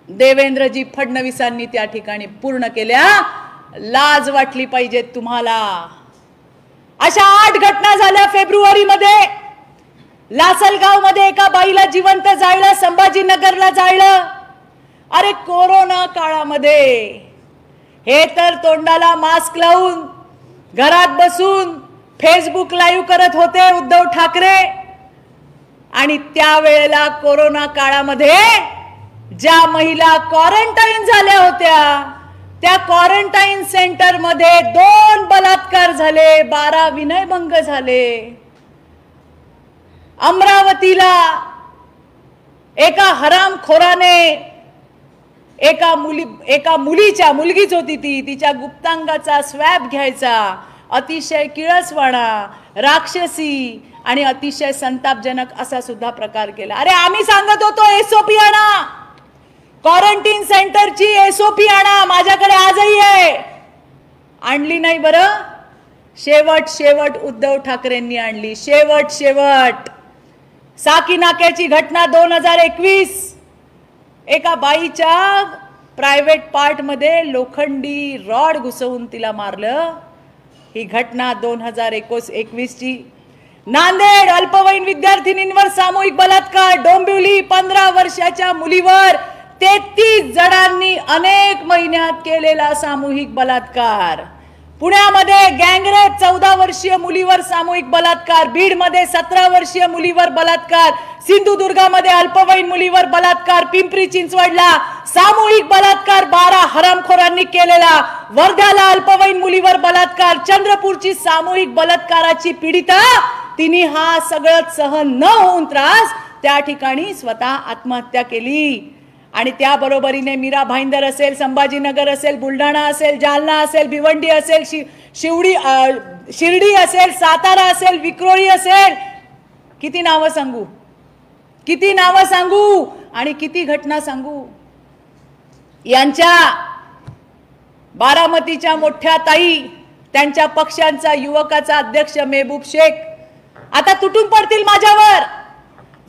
देवेंद्रजी फडणवीसांनी त्या ठिकाणी पूर्ण केल्या. लाज वाटली पाहिजे तुम्हाला. अशा 8 घटना झाल्या फेब्रुवारीमध्ये. लासलगाव मध्ये एका बाईला जिवंत जाळलं, संभाजीनगरला जाळलं. अरे कोरोना काळामध्ये हे तर तोंडाला मास्क लावून घरात बसून फेसबुक लाईव्ह करत होते उद्धव ठाकरे. आणि त्यावेळेला कोरोना काळामध्ये ज्या महिला क्वारंटाईन झाल्या होत्या त्या क्वारंटाईन सेंटर मध्ये 2 बलात्कार झाले, 12 विनयभंग झाले. अमरावतीला एका हरामखोराने एका मुलीच होती ती, तिच्या गुप्तांगाचा स्वॅब घ्यायचा. अतिशय किळसवाणा, राक्षसी आणि अतिशय संतापजनक असा सुद्धा प्रकार केला. अरे आम्ही सांगत होतो एसओपी आणा, क्वारंटाईन सेंटरची एसओपी आणा, माझ्याकडे आजही आहे. आणली नाही बरं. शेवट उद्धव ठाकरेंनी आणली. शेवट साकीनाक्याची घटना 2021, एका बाईच्या प्रायव्हेट पार्ट मध्ये लोखंडी रॉड घुसवून तिला मारलं. ही घटना 2021 ची. नांदेड अल्पवयीन विद्यार्थिनींवर सामूहिक बलात्कार. डोंबिवली 15 वर्षाच्या मुलीवर 33 जणांनी अनेक महिन्यात केलेला सामूहिक बलात्कार. पुण्यामध्ये गँगरेप 14 वर्षीय मुलीवर सामूहिक बलात्कार. बीड मध्ये 17 वर्षीय मुलीवर बलात्कार. सिंधुदुर्गामध्ये अल्पवयीन मुलीवर बलात्कार. पिंपरी चिंचवडला सामूहिक बलात्कार 12 हरामखोरांनी केलेला. वर्ध्याला अल्पवयीन मुलीवर बलात्कार. चंद्रपूरची सामूहिक बलात्काराची पीडिता, तिने हा सगळं सहन न होऊन त्रास त्या ठिकाणी स्वतः आत्महत्या केली. आणि त्या बरोबरीने मीरा भाईंदर असेल, संभाजीनगर असेल, बुलढाणा असेल, जालना असेल, भिवंडी असेल, शिर्डी असेल, सातारा असेल, विक्रोळी असेल. किती नावं सांगू आणि किती घटना सांगू. यांच्या बारामतीच्या मोठ्या ताई, त्यांच्या पक्षांचा युवकाचा अध्यक्ष मेहबूब शेख आता तुटून पडतील माझ्यावर.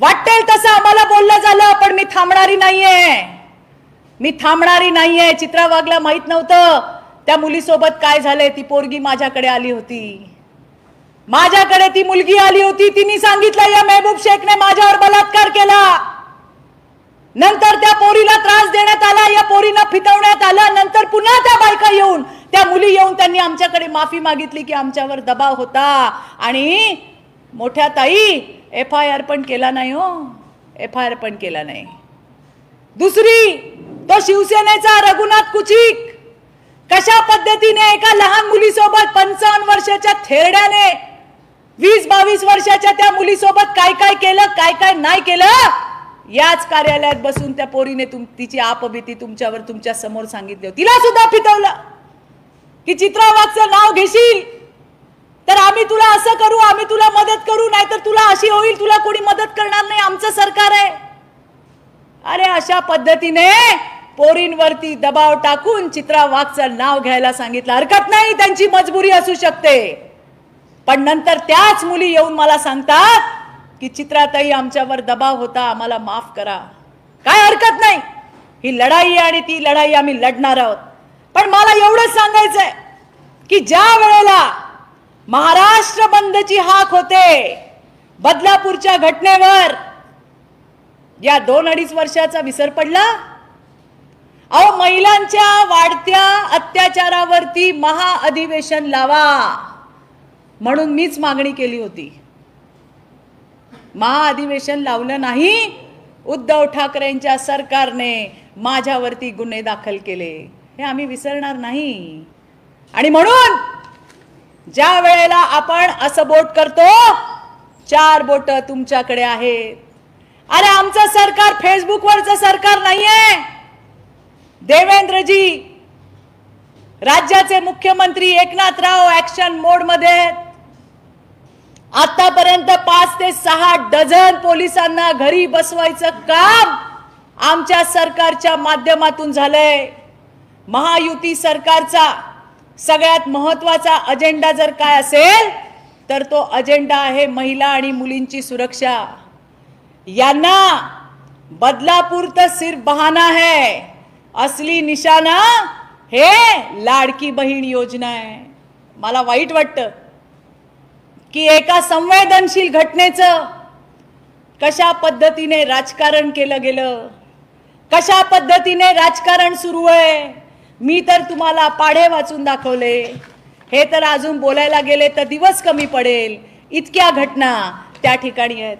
वाटेल तसं आम्हाला बोललं झालं, पण मी थांबणारी नाहीये. चित्रा वाघला माहित नव्हतं त्या मुलीसोबत काय झालंय. ती पोरगी माझ्याकडे आली होती. माझ्याकडे ती मुलगी आली होती. तिने सांगितलं या मेहबूब शेखने माझ्यावर बलात्कार केला. नंतर त्या पोरीला त्रास देण्यात आला, या पोरीला फितवण्यात आलं. नंतर पुन्हा त्या बायका येऊन, त्या मुली येऊन त्यांनी आमच्याकडे माफी मागितली की आमच्यावर दबाव होता. आणि मोठ्या ताई FIR पण केला नाही. FIR पण केला नाही. दुसरी तो शिवसेनेचा रघुनाथ कुचिक कशा पद्धतीने एका लहान मुलीसोबत 55 वर्षाच्या थेरड्याने 20-22 वर्षाच्या त्या मुलीसोबत काय काय केलं, काय काय नाही केलं, याच कार्यालयात बसून त्या पोरीने तिची आपबीती तुमच्या समोर सांगितली. तिला सुद्धा फितवलं की चित्रा वाघचं नाव घेशील तर आम्ही तुला असं करू, आम्ही तुला मदत करू, नाहीतर तुला अशी होईल, तुला कोणी मदत करणार नाही, आमचं सरकार आहे. अरे अशा पद्धतीने पोरींवरती दबाव टाकून चित्रा वाघचं नाव घ्यायला सांगितलं. हरकत नाही, त्यांची मजबुरी असू शकते. पण नंतर त्याच मुली येऊन मला सांगतात की चित्राताई आमच्यावर दबाव होता, आम्हाला माफ करा. काय हरकत नाही, ही लढाई आणि ती लढाई आम्ही लढणार आहोत. पण मला एवढंच सांगायचंय की ज्या वेळेला महाराष्ट्र बंदची हाक होते, बदलापूरच्या घटनेवर या 2-2.5 वर्षाचा विसर पडला. अहो, महिलांच्या वाढत्या अत्याचारावरती महाअधिवेशन लावा म्हणून मीच मागणी केली होती. महाअधिवेशन लावलं नाही. उद्धव ठाकरेंच्या सरकारने माझ्यावरती गुन्हे दाखल केले. हे आम्ही विसरणार नाही. आणि म्हणून ज्या वेळेला आपण असं बोट करतो, 4 बोट तुमच्याकडे आहेत. अरे आमचं सरकार फेसबुकवरचं सरकार नाहीये. देवेंद्रजी, राज्याचे मुख्यमंत्री एकनाथराव ऍक्शन मोड मध्ये. आतापर्यंत 5 ते 6 डझन पोलिसांना घरी बसवायचं काम आमच्या सरकारच्या माध्यमातून झालंय. महायुती सरकारचा सगळ्यात महत्त्वाचा अजेंडा जर काय असेल तर तो अजेंडा आहे महिला आणि मुलींची सुरक्षा। यांना बदलापूर तर सिर्फ बहाना है, असली निशाना हे लाडकी बहीण योजना आहे। मला वाईट वाटतं की एका संवेदनशील घटनेचं कशा पद्धतीने राजकारण केलं गेलं, कशा पद्धतीने राजकारण सुरू आहे। मी तर तुम्हाला पाढे वाचून दाखवले, हे तर अजून बोलायला गेले तर दिवस कमी पडेल, इतक्या घटना त्या ठिकाणी आहेत।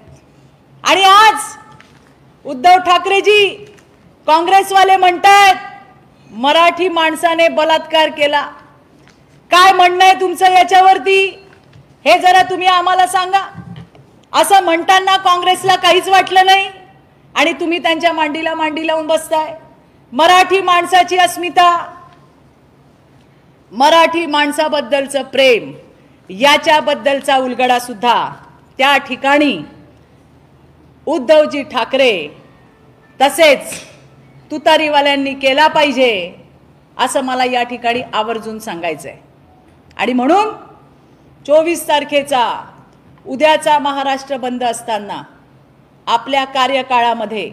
आणि आज उद्धव ठाकरेजी काँग्रेसवाले म्हणतात मराठी माणसाने बलात्कार केला। काय म्हणणं आहे तुमचं याच्यावरती हे जरा तुम्ही आम्हाला सांगा। असं म्हणताना काँग्रेसला काहीच वाटलं नाही आणि तुम्ही त्यांच्या मांडीला मांडी लावून बसताय। मराठी माणसाची अस्मिता, मराठी माणसाबद्दलचं प्रेम याच्याबद्दलचा उलगडा सुद्धा त्या ठिकाणी उद्धवजी ठाकरे तसेच तुतारीवाल्यांनी केला पाहिजे असं मला या ठिकाणी आवर्जून सांगायचंय। आणि म्हणून 24 तारखेचा उद्याचा महाराष्ट्र बंद असताना आपल्या कार्यकाळामध्ये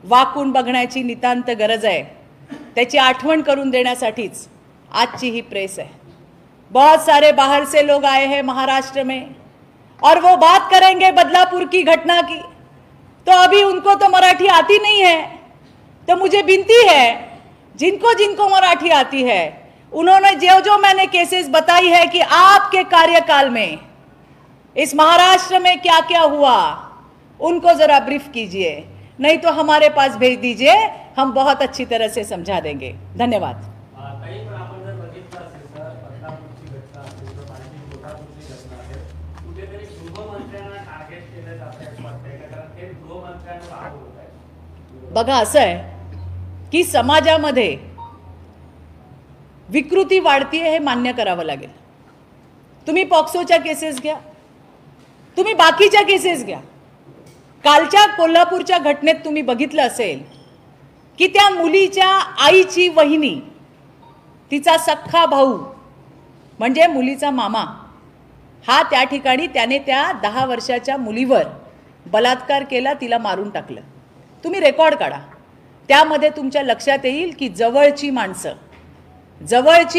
वाकून बघण्याची नितांत गरज आहे। त्याची आठवण करून देण्यासाठीच आजची ही प्रेस है। बहुत सारे बाहर से लोग आए हैं महाराष्ट्र में और वो बात करेंगे बदलापुर की घटना की, तो अभी उनको तो मराठी आती नहीं है। तो मुझे विनती है जिनको जिनको मराठी आती है, उन्होंने जो जो मैंने केसेस बताई है कि आपके कार्यकाल में इस महाराष्ट्र में क्या क्या हुआ, उनको जरा ब्रीफ कीजिए, नहीं तो हमारे पास भेज दीजिए, हम बहुत अच्छी तरह से समझा देंगे। धन्यवाद। बघा असं आहे की समाजामध्ये विकृती वाढतीये हे मान्य करावं लागेल। तुम्ही पॉक्सोच्या केसेस घ्या, तुम्ही बाकीच्या केसेस घ्या। कालच्या कोल्हापूरच्या घटनेत तुम्ही बघितलं असेल की त्या मुलीच्या आईची वहिनी, तिचा सख्खा भाऊ म्हणजे मुलीचा मामा, हा त्या ठिकाणी त्याने त्या 10 वर्षाच्या मुलीवर बलात्कार केला, तिला मारून टाकलं। तुम्ही रेकॉर्ड काढा, त्यामध्ये तुमच्या लक्षात येईल की जवळची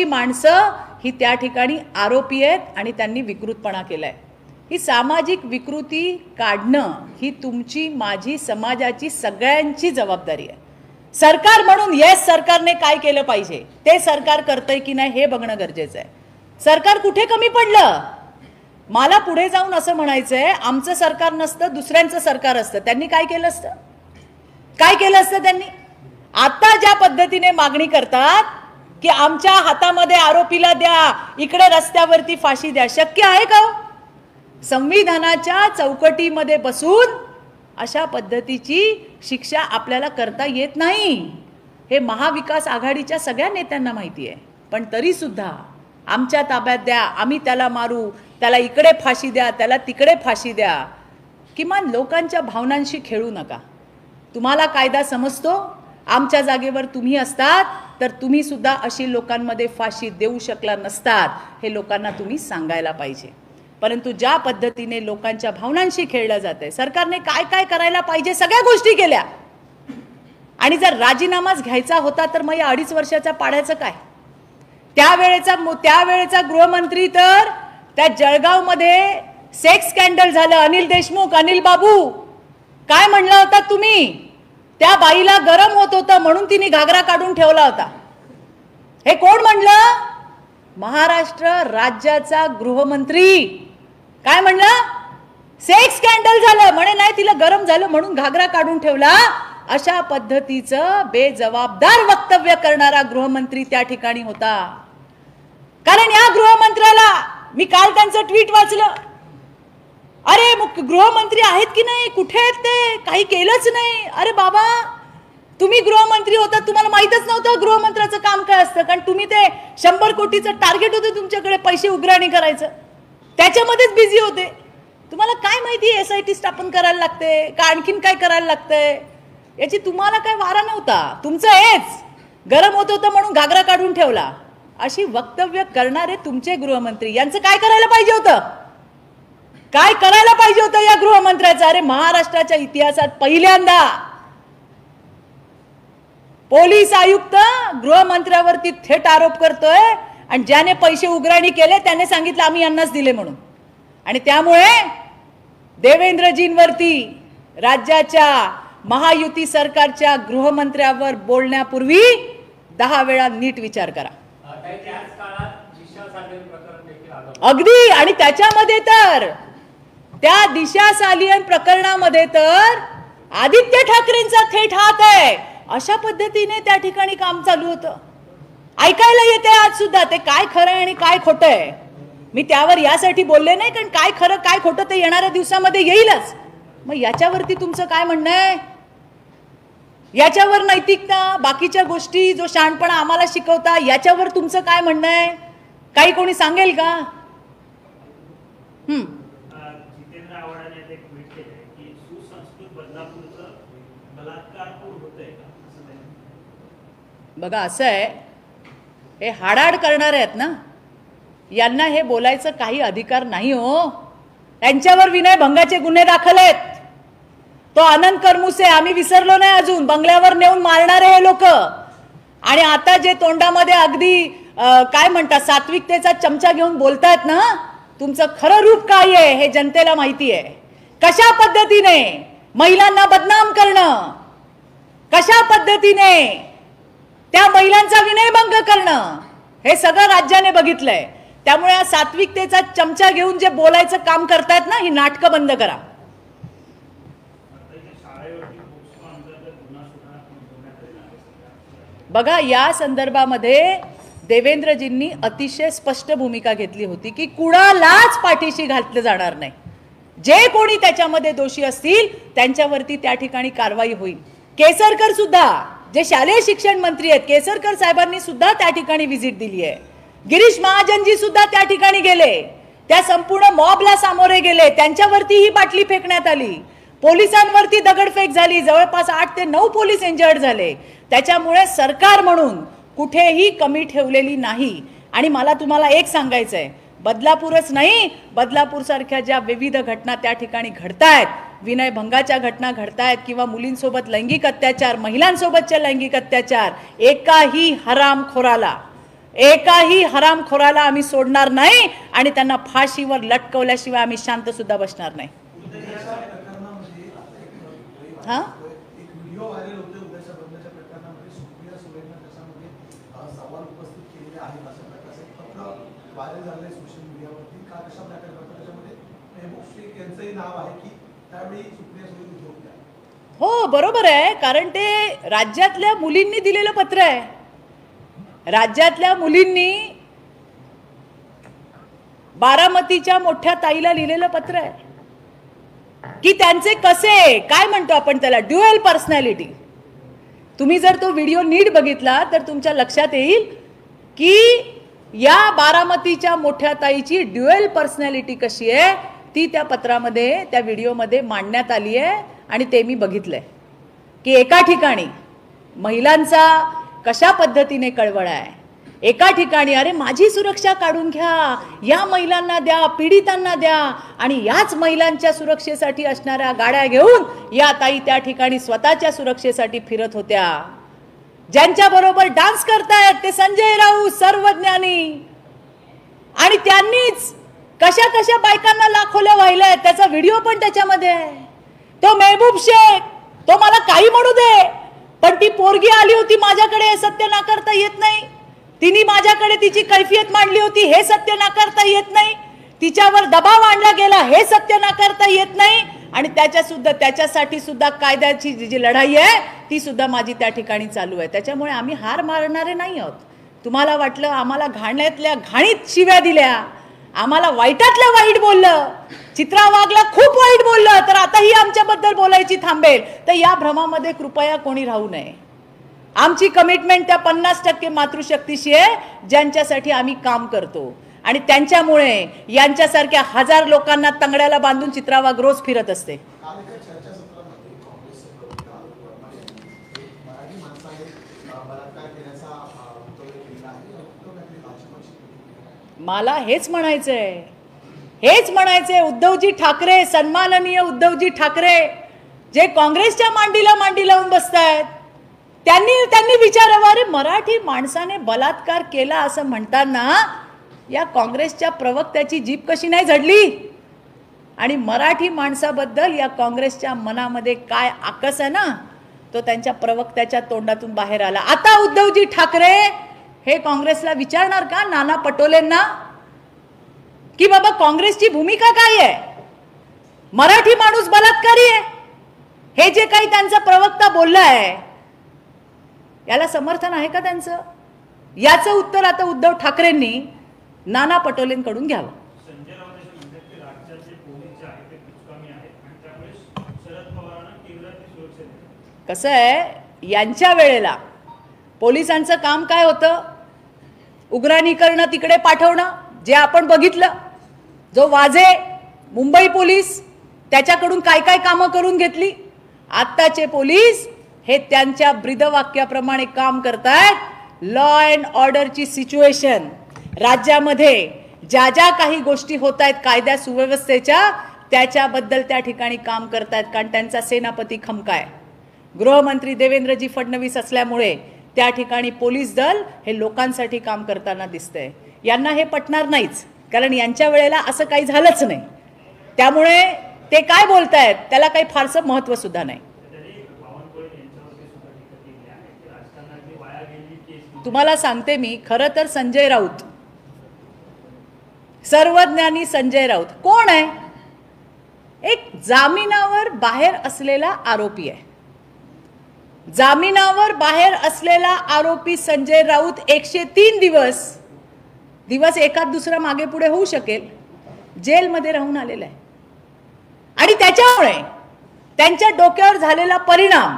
माणसं ही त्या ठिकाणी आरोपी आहेत आणि त्यांनी विकृतपणा केलाय। ही सामाजिक विकृती काढणं ही तुमची, माझी, समाजाची, सगळ्यांची जबाबदारी आहे। सरकार म्हणून येस सरकारने काय केलं पाहिजे ते सरकार करतंय की नाही हे बघणं गरजेचं आहे। सरकार कुठे कमी पडलं? मला पुढे जाऊन असं म्हणायचंय आमचं सरकार नसतं, दुसऱ्यांचं सरकार असतं, त्यांनी काय केलं असतं? काय केलं असतं त्यांनी? आता ज्या पद्धतीने मागणी करतात की आमच्या हातामध्ये आरोपीला द्या, इकडे रस्त्यावरती फाशी द्या, शक्य आहे का? संविधानाच्या चौकटीमध्ये बसून अशा पद्धतीची शिक्षा आपल्याला करता येत नाही, हे महाविकास आघाडीच्या सगळ्या नेत्यांना माहिती आहे। पण तरी सुद्धा आमच्या ताब्यात द्या, आम्ही त्याला मारू, त्याला इकडे फाशी द्या, त्याला तिकडे फाशी द्या। किमान लोकांच्या भावनांशी खेळू नका। तुम्हाला कायदा समजतो, आमच्या जागेवर तुम्ही असतात तर तुम्ही सुद्धा अशी लोकांमध्ये फाशी देऊ शकला नसतात, हे लोकांना तुम्ही सांगायला पाहिजे। परंतु ज्या पद्धतीने लोकांच्या भावनांशी खेळलं जातंय, सरकारने काय काय करायला पाहिजे सगळ्या गोष्टी केल्या, आणि जर राजीनामाच घ्यायचा होता तर मग या 2.5 वर्षाच्या पाड्याचं काय? त्यावेळेचा गृहमंत्री तर त्या जळगावमध्ये सेक्स स्कॅन्डल झालं, अनिल देशमुख, अनिल बाबू, काय म्हणलं होता तुम्ही? त्या बाईला गरम होत होतं म्हणून तिने घागरा काढून ठेवला होता, हे कोण म्हणलं? महाराष्ट्र राज्याचा गृहमंत्री काय म्हणला? सेक्स स्कॅन्डल झालं म्हणे, नाही तिला गरम झालं म्हणून घागरा काढून ठेवला। अशा पद्धतीचं बेजबाबदार वक्तव्य करणारा गृहमंत्री त्या ठिकाणी होता। कारण या गृहमंत्र्याला मी काल त्यांचं ट्विट वाचलं, अरे गृहमंत्री आहेत की नाही, कुठे आहेत ते, काही केलंच नाही। अरे बाबा, तुम्ही गृहमंत्री होता, तुम्हाला माहितच नव्हतं गृहमंत्र्याचं काम काय असतं? कारण तुम्ही ते 100 कोटीचं टार्गेट होतं तुमच्याकडे, पैसे उघराणी करायचं, त्याच्यामध्येच बिझी होते। तुम्हाला काय माहिती SIT स्थापन करायला लागते का आणखीन काय करायला लागतंय, याची तुम्हाला काय वारा नव्हता। तुमचं हेच गरम होत होतं म्हणून घागरा काढून ठेवला, अशी वक्तव्य करणारे तुमचे गृहमंत्री यांचं काय करायला पाहिजे होतं? काय करायला पाहिजे होतं या गृहमंत्र्याचं? अरे महाराष्ट्राच्या इतिहासात पहिल्यांदा पोलीस आयुक्त गृहमंत्र्यावरती थेट आरोप करतोय आणि ज्याने पैसे उघराणी केले त्याने सांगितलं आम्ही यांनाच दिले म्हणून. आणि त्यामुळे देवेंद्रजींवरती राज्याच्या महायुती सरकारच्या गृहमंत्र्यावर बोलण्यापूर्वी 10 वेळा नीट विचार करा. अगदी. आणि त्याच्यामध्ये तर त्या दिशा सालियन प्रकरणामध्ये तर आदित्य ठाकरेंचा थेट हात आहे. अशा पद्धतीने त्या ठिकाणी काम चालू होतं. ऐकायला येते आज सुद्धा ते काय खरं आहे आणि काय खोटं आहे. मी त्यावर यासाठी बोलले नाही, कारण काय खरं काय खोटं ते येणाऱ्या दिवसामध्ये येईलच. मग याच्यावरती तुमचं काय म्हणणं आहे? याच्यावर नैतिकता, बाकीच्या गोष्टी, जो शहाणपणा आम्हाला शिकवता, याच्यावर तुमचं काय म्हणणं आहे? काही कोणी सांगेल का? जितेंद्र आव्हाडांनी एक ट्विट केले की सुसंस्कृत बदलापूरचं बलात्कारपूर होतंय का असं नाही. बघा असं आहे, हे हाडाड करणारे आहेत ना, यांना हे बोलायचं काही अधिकार नाही हो. त्यांच्यावर विनयभंगाचे गुन्हे दाखल आहेत. तो आनंद करमुसे आम्ही विसरलो नाही अजून, बंगल्यावर नेऊन मारणारे हे लोक. आणि आता जे तोंडामध्ये अगदी काय म्हणतात सात्विकतेचा चमचा घेऊन बोलतायत ना, तुमचं खरं रूप काय आहे हे जनतेला माहिती आहे. कशा पद्धतीने महिलांना बदनाम करणं, कशा पद्धतीने त्या महिलांचा विनयभंग करणं, हे सगळं राज्याने बघितलंय. त्यामुळे या सात्विकतेचा चमचा घेऊन जे बोलायचं काम करतायत ना, ही नाटकं बंद करा. बघा या संदर्भामध्ये देवेंद्रजींनी अतिशय स्पष्ट भूमिका घेतली होती की कुणालाच पाठीशी घातलं जाणार नाही. जे कोणी त्याच्यामध्ये दोषी असतील त्यांच्यावरती त्या ठिकाणी कारवाई होईल. केसरकर सुद्धा जे शालेय शिक्षण मंत्री आहेत, केसरकर साहेबांनी सुद्धा त्या ठिकाणी व्हिजिट दिली आहे. गिरीश महाजनजी सुद्धा त्या ठिकाणी गेले, त्या संपूर्ण मॉबला सामोरे गेले, त्यांच्यावरती ही बाटली फेकण्यात आली, पोलिसांवरती दगडफेक झाली, जवळपास 8 ते 9 पोलीस इंजर्ड झाले. त्याच्यामुळे सरकार म्हणून कुठेही कमी ठेवलेली नाही. आणि मला तुम्हाला एक सांगायचं आहे, बदलापूरच नाही, बदलापूर सारख्या ज्या विविध घटना त्या ठिकाणी घडतायत, विनयभंगाच्या घटना घडतायत किंवा मुलींसोबत लैंगिक अत्याचार, महिलांसोबतचे लैंगिक अत्याचार, एकाही हरामखोराला आम्ही सोडणार नाही आणि त्यांना फाशीवर लटकवल्याशिवाय आम्ही शांत सुद्धा बसणार नाही. हा हो बरोबर आहे, कारण ते राज्यातल्या मुलींनी दिलेलं पत्र आहे. राज्यातल्या मुलींनी बारामतीच्या मोठ्या ताईला लिहिलेलं पत्र आहे की त्यांचे कसे, काय म्हणतो आपण त्याला, ड्युअल पर्सनॅलिटी. तुम्ही जर तो व्हिडिओ नीट बघितला तर तुमच्या लक्षात येईल की या बारामतीच्या मोठ्या ताईची ड्युअल पर्सनॅलिटी कशी आहे ती त्या पत्रामध्ये, त्या व्हिडिओमध्ये मांडण्यात आली आहे. आणि ते मी बघितलंय की एका ठिकाणी महिलांचा कशा पद्धतीने कळवळा आहे, एका ठिकाणी अरे माझी सुरक्षा काढून घ्या, या महिलांना द्या, पीडितांना द्या. आणि याच महिलांच्या सुरक्षेसाठी असणाऱ्या गाड्या घेऊन या ताई त्या ठिकाणी स्वतःच्या सुरक्षेसाठी फिरत होत्या. ज्यांच्या बरोबर डान्स करतायत ते संजय राऊत सर्वज्ञानी, आणि त्यांनीच कशा कशा बायकांना लाखोला वाहिलंय, त्याचा व्हिडिओ पण त्याच्यामध्ये आहे. तो मेहबूब शेख, तो मला काही म्हणू दे, पण ती पोरगी आली होती माझ्याकडे हे सत्य नाकारता येत नाही. तिने माझ्याकडे तिची कैफियत मांडली होती हे सत्य नाकारता येत नाही. तिच्यावर दबाव आणला गेला हे सत्य नाकारता येत नाही. आणि त्याच्यासाठी सुद्धा कायद्याची जी लढाई आहे ती सुद्धा माझी त्या ठिकाणी चालू आहे. त्याच्यामुळे आम्ही हार मारणारे नाही आहोत. तुम्हाला वाटलं आम्हाला घाण्यातल्या घाणीत शिव्या दिल्या, आम्हाला वाईटातल्या वाईट बोललं, चित्रा वाघला खूप वाईट बोललं, तर आताही आमच्याबद्दल बोलायची थांबेल, तर या भ्रमामध्ये कृपया कोणी राहू नये. आमची कमिटमेंट त्या 50% मातृशक्तीशी आहे ज्यांच्यासाठी आम्ही काम करतो. आणि त्यांच्यामुळे यांच्यासारख्या 1000 लोकांना तंगड्याला बांधून चित्रा वाघ रोज फिरत असते. मला हेच म्हणायचंय उद्धवजी ठाकरे, सन्माननीय उद्धवजी ठाकरे, जे काँग्रेसच्या मांडीला मांडी लावून बसतायत, त्यांनी विचारावं, अरे मराठी माणसाने बलात्कार केला असं म्हणताना या काँग्रेसच्या प्रवक्त्याची जीभ कशी नाही झडली? आणि मराठी माणसाबद्दल या काँग्रेसच्या मनामध्ये काय आकस आहे ना, तो त्यांच्या प्रवक्त्याच्या तोंडातून बाहेर आला. आता उद्धवजी ठाकरे हे काँग्रेसला विचारणार का, नाना पटोलेंना, की बाबा काँग्रेसची भूमिका काय आहे? मराठी माणूस बलात्कारी आहे हे जे काही त्यांचा प्रवक्ता बोललाय, याला समर्थन आहे का त्यांचं? याचं उत्तर आता उद्धव ठाकरेंनी नाना पटोलेंकडून घ्यावं. संजय राऊत असे म्हणतात की राज्याचे पोलीस जे आहेत ते कुचकामी आहेत आणि त्यामुळे शरद पवारांना तीव्र सुरक्षा देतात. कसं आहे, यांच्या वेळेला पोलिसांचं काम काय होतं? उग्राणी करणं, तिकडे पाठवणं, जे आपण बघितलं. जो वाजे मुंबई पोलीस, त्याच्याकडून काय काय कामं करून घेतली. आत्ताचे पोलीस हे त्यांच्या ब्रीदवाक्याप्रमाणे काम करतायत. लॉ अँड ऑर्डरची सिच्युएशन, राज्यामध्ये ज्या ज्या काही गोष्टी होत आहेत कायदा सुव्यवस्थेच्या, त्याच्याबद्दल त्या ठिकाणी काम करतायत. कारण त्यांचा सेनापती खमका आहे, गृहमंत्री देवेंद्रजी फडणवीस असल्यामुळे त्या ठिकाणी पोलीस दल हे लोकांसाठी काम करताना दिसतंय. यांना हे पटणार नाहीच, कारण यांच्या वेळेला असं काही झालंच नाही. त्यामुळे ते काय बोलतायत त्याला काही फारसं महत्त्व सुद्धा नाही. तुम्हाला सांगते मी, खरं तर संजय राऊत, सर्वज्ञानी संजय राऊत कोण आहे? एक जामिनावर बाहेर असलेला आरोपी आहे. जामिनावर बाहेर असलेला आरोपी संजय राऊत 103 दिवस एखाद दुसरा मागे पुढे होऊ शकेल, जेलमध्ये राहून आलेला आहे. आणि त्याच्यामुळे त्यांच्या डोक्यावर झालेला परिणाम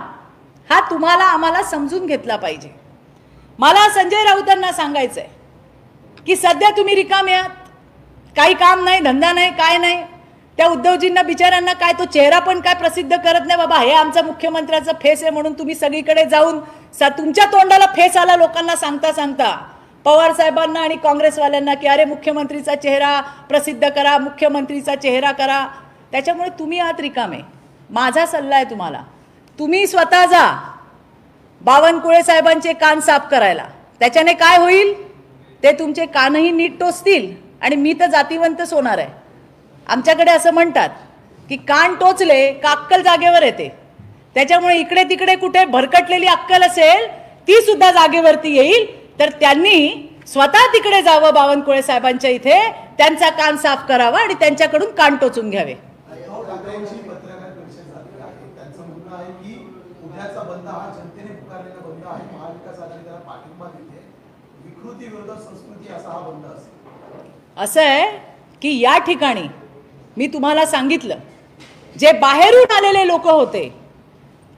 हा तुम्हाला आम्हाला समजून घेतला पाहिजे. मला संजय राऊतांना सांगायचंय की सध्या तुम्ही रिकामे आहात, काही काम नाही, धंदा नाही, काय नाही. त्या उद्धवजींना बिचाऱ्यांना काय तो चेहरा पण काय प्रसिद्ध करत नाही. बाबा हे आमचा मुख्यमंत्र्याचा फेस आहे म्हणून तुम्ही सगळीकडे जाऊन तुमच्या तोंडाला फेस आला लोकांना सांगता पवार साहेबांना आणि काँग्रेसवाल्यांना की अरे मुख्यमंत्रीचा चेहरा प्रसिद्ध करा, मुख्यमंत्रीचा चेहरा करा. त्याच्यामुळे तुम्ही आहात रिकामे. माझा सल्ला आहे तुम्हाला, तुम्ही स्वतः जा बावनकुळे साहेबांचे कान साफ करायला. त्याच्याने काय होईल, ते तुमचे कानही नीट टोचतील आणि मी तर जातीवंतच होणार आहे. आमच्याकडे असं म्हणतात की कान टोचले का अक्कल जागेवर येते. त्याच्यामुळे इकडे तिकडे कुठे भरकटलेली अक्कल असेल ती सुद्धा जागेवरती येईल. तर त्यांनी स्वतः तिकडे जावं बावनकुळे साहेबांच्या इथे, त्यांचा कान साफ करावा आणि त्यांच्याकडून कान टोचून घ्यावे. असं आहे की या ठिकाणी मी तुम्हाला सांगितलं, जे बाहेरून आलेले लोक होते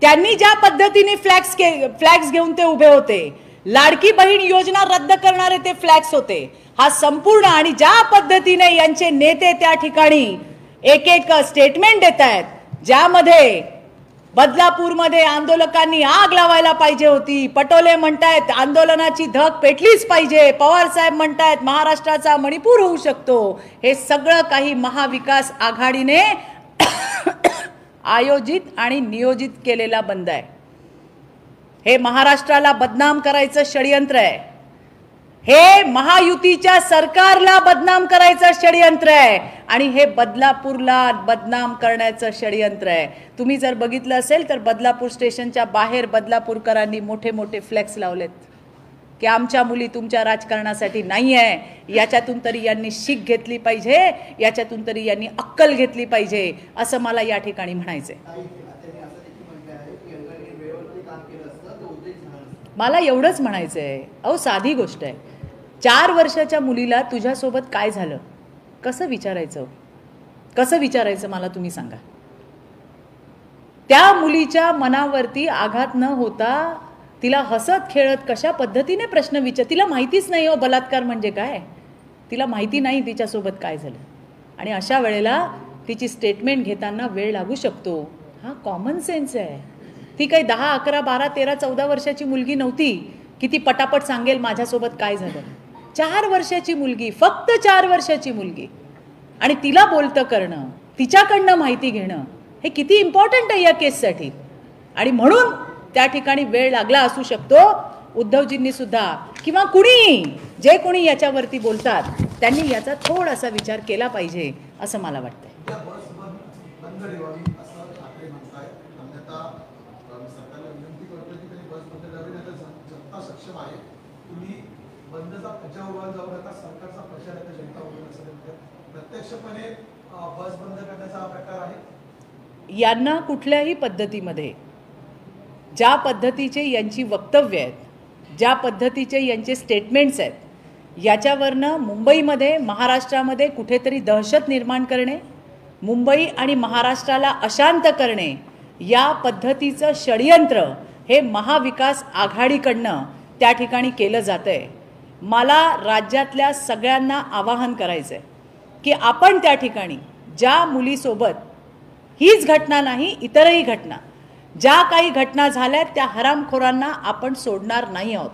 त्यांनी ज्या पद्धतीने फ्लॅग्स घेऊन ते उभे होते, लाडकी बहीण योजना रद्द करणारे ते फ्लॅग्स होते. हा संपूर्ण आणि ज्या पद्धतीने यांचे नेते त्या ठिकाणी एक एक स्टेटमेंट देत आहेत, ज्यामध्ये बदलापूरमध्ये आंदोलकांनी आग लावायला पाहिजे होती, पटोले म्हणतायत आंदोलनाची धग पेटलीच पाहिजे, पवार साहेब म्हणतायत महाराष्ट्राचा मणिपूर होऊ शकतो. हे सगळं काही महाविकास आघाडीने आयोजित आणि नियोजित केलेला बंद आहे. हे महाराष्ट्राला बदनाम करायचं षडयंत्र आहे. हे महायुतीच्या सरकारला बदनाम करायचं षडयंत्र आहे आणि हे बदलापूरला बदनाम करण्याचं षडयंत्र आहे. तुम्ही जर बघितलं असेल तर बदलापूर स्टेशनच्या बाहेर बदलापूरकरांनी मोठे मोठे फ्लेक्स लावलेत की आमच्या मुली तुमच्या राजकारणासाठी नाही आहे. याच्यातून तरी यांनी शिक घेतली पाहिजे, याच्यातून तरी यांनी अक्कल घेतली पाहिजे, असं मला या ठिकाणी म्हणायचंय. मला एवढंच म्हणायचंय, अहो साधी गोष्ट आहे, 4 वर्षाच्या मुलीला तुझ्यासोबत काय झालं कसं विचारायचं मला तुम्ही सांगा. त्या मुलीच्या मनावरती आघात न होता तिला हसत खेळत कशा पद्धतीने प्रश्न तिला माहितीच नाही हो बलात्कार म्हणजे काय, तिला माहिती नाही तिच्यासोबत काय झालं. आणि अशा वेळेला तिची स्टेटमेंट घेताना वेळ लागू शकतो. हा कॉमन सेन्स आहे. ती काही 10, 11, 12, 13, 14 वर्षाची मुलगी नव्हती की ती पटापट सांगेल माझ्यासोबत काय झालं. 4 वर्षाची मुलगी, फक्त 4 वर्षाची मुलगी, आणि तिला बोलतं करणं, तिच्याकडनं माहिती घेणं, हे किती इम्पॉर्टंट आहे या केससाठी. आणि म्हणून त्या ठिकाणी वेळ लागला असू शकतो उद्धवजींनी सुद्धा, किंवा कुणी जे कोणी याच्यावरती बोलतात त्यांनी याचा थोडासा विचार केला पाहिजे असं मला वाटतं. बंद ठेवावी असं ठाकरे म्हणताय. अन्यथा सरकारला विनंती करतो की त्यांनी बस बंद करावी, नाही तर जनता सक्षम आहे, तुम्ही बंदचा प्रचार जाऊ नका, सरकारचा प्रचार आहे तर जनता होईल असं म्हणतात. प्रत्यक्षपणे बस बंद करण्याचा हा प्रकार आहे. यांना कुठल्याही पद्धतीमध्ये ज्या पद्धतीचे यांची वक्तव्य आहेत, ज्या पद्धतीचे यांचे स्टेटमेंट्स आहेत, याच्यावरनं मुंबईमध्ये, महाराष्ट्रामध्ये कुठेतरी दहशत निर्माण करणे, मुंबई आणि महाराष्ट्राला अशांत करणे, या पद्धतीचं षडयंत्र हे महाविकास आघाडीकडनं त्या ठिकाणी केलं जातं आहे. मला राज्यातल्या सगळ्यांना आवाहन करायचं आहे की आपण त्या ठिकाणी ज्या मुलीसोबत, हीच घटना नाही इतरही घटना, ज्या काही घटना झाल्या त्या हरामखोरांना आपण सोडणार नाही आहोत.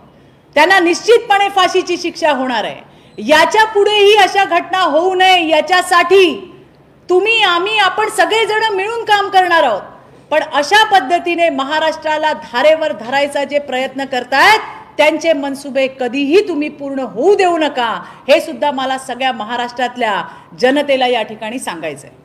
त्यांना निश्चितपणे फाशीची शिक्षा होणार आहे. याच्या पुढेही अशा घटना होऊ नये याच्यासाठी तुम्ही, आम्ही, आपण सगळेजण मिळून काम करणार आहोत. पण अशा पद्धतीने महाराष्ट्राला धारेवर धरायचा जे प्रयत्न करतायत त्यांचे मनसुबे कधीही तुम्ही पूर्ण होऊ देऊ नका, हे सुद्धा मला सगळ्या महाराष्ट्रातल्या जनतेला या ठिकाणी सांगायचं आहे.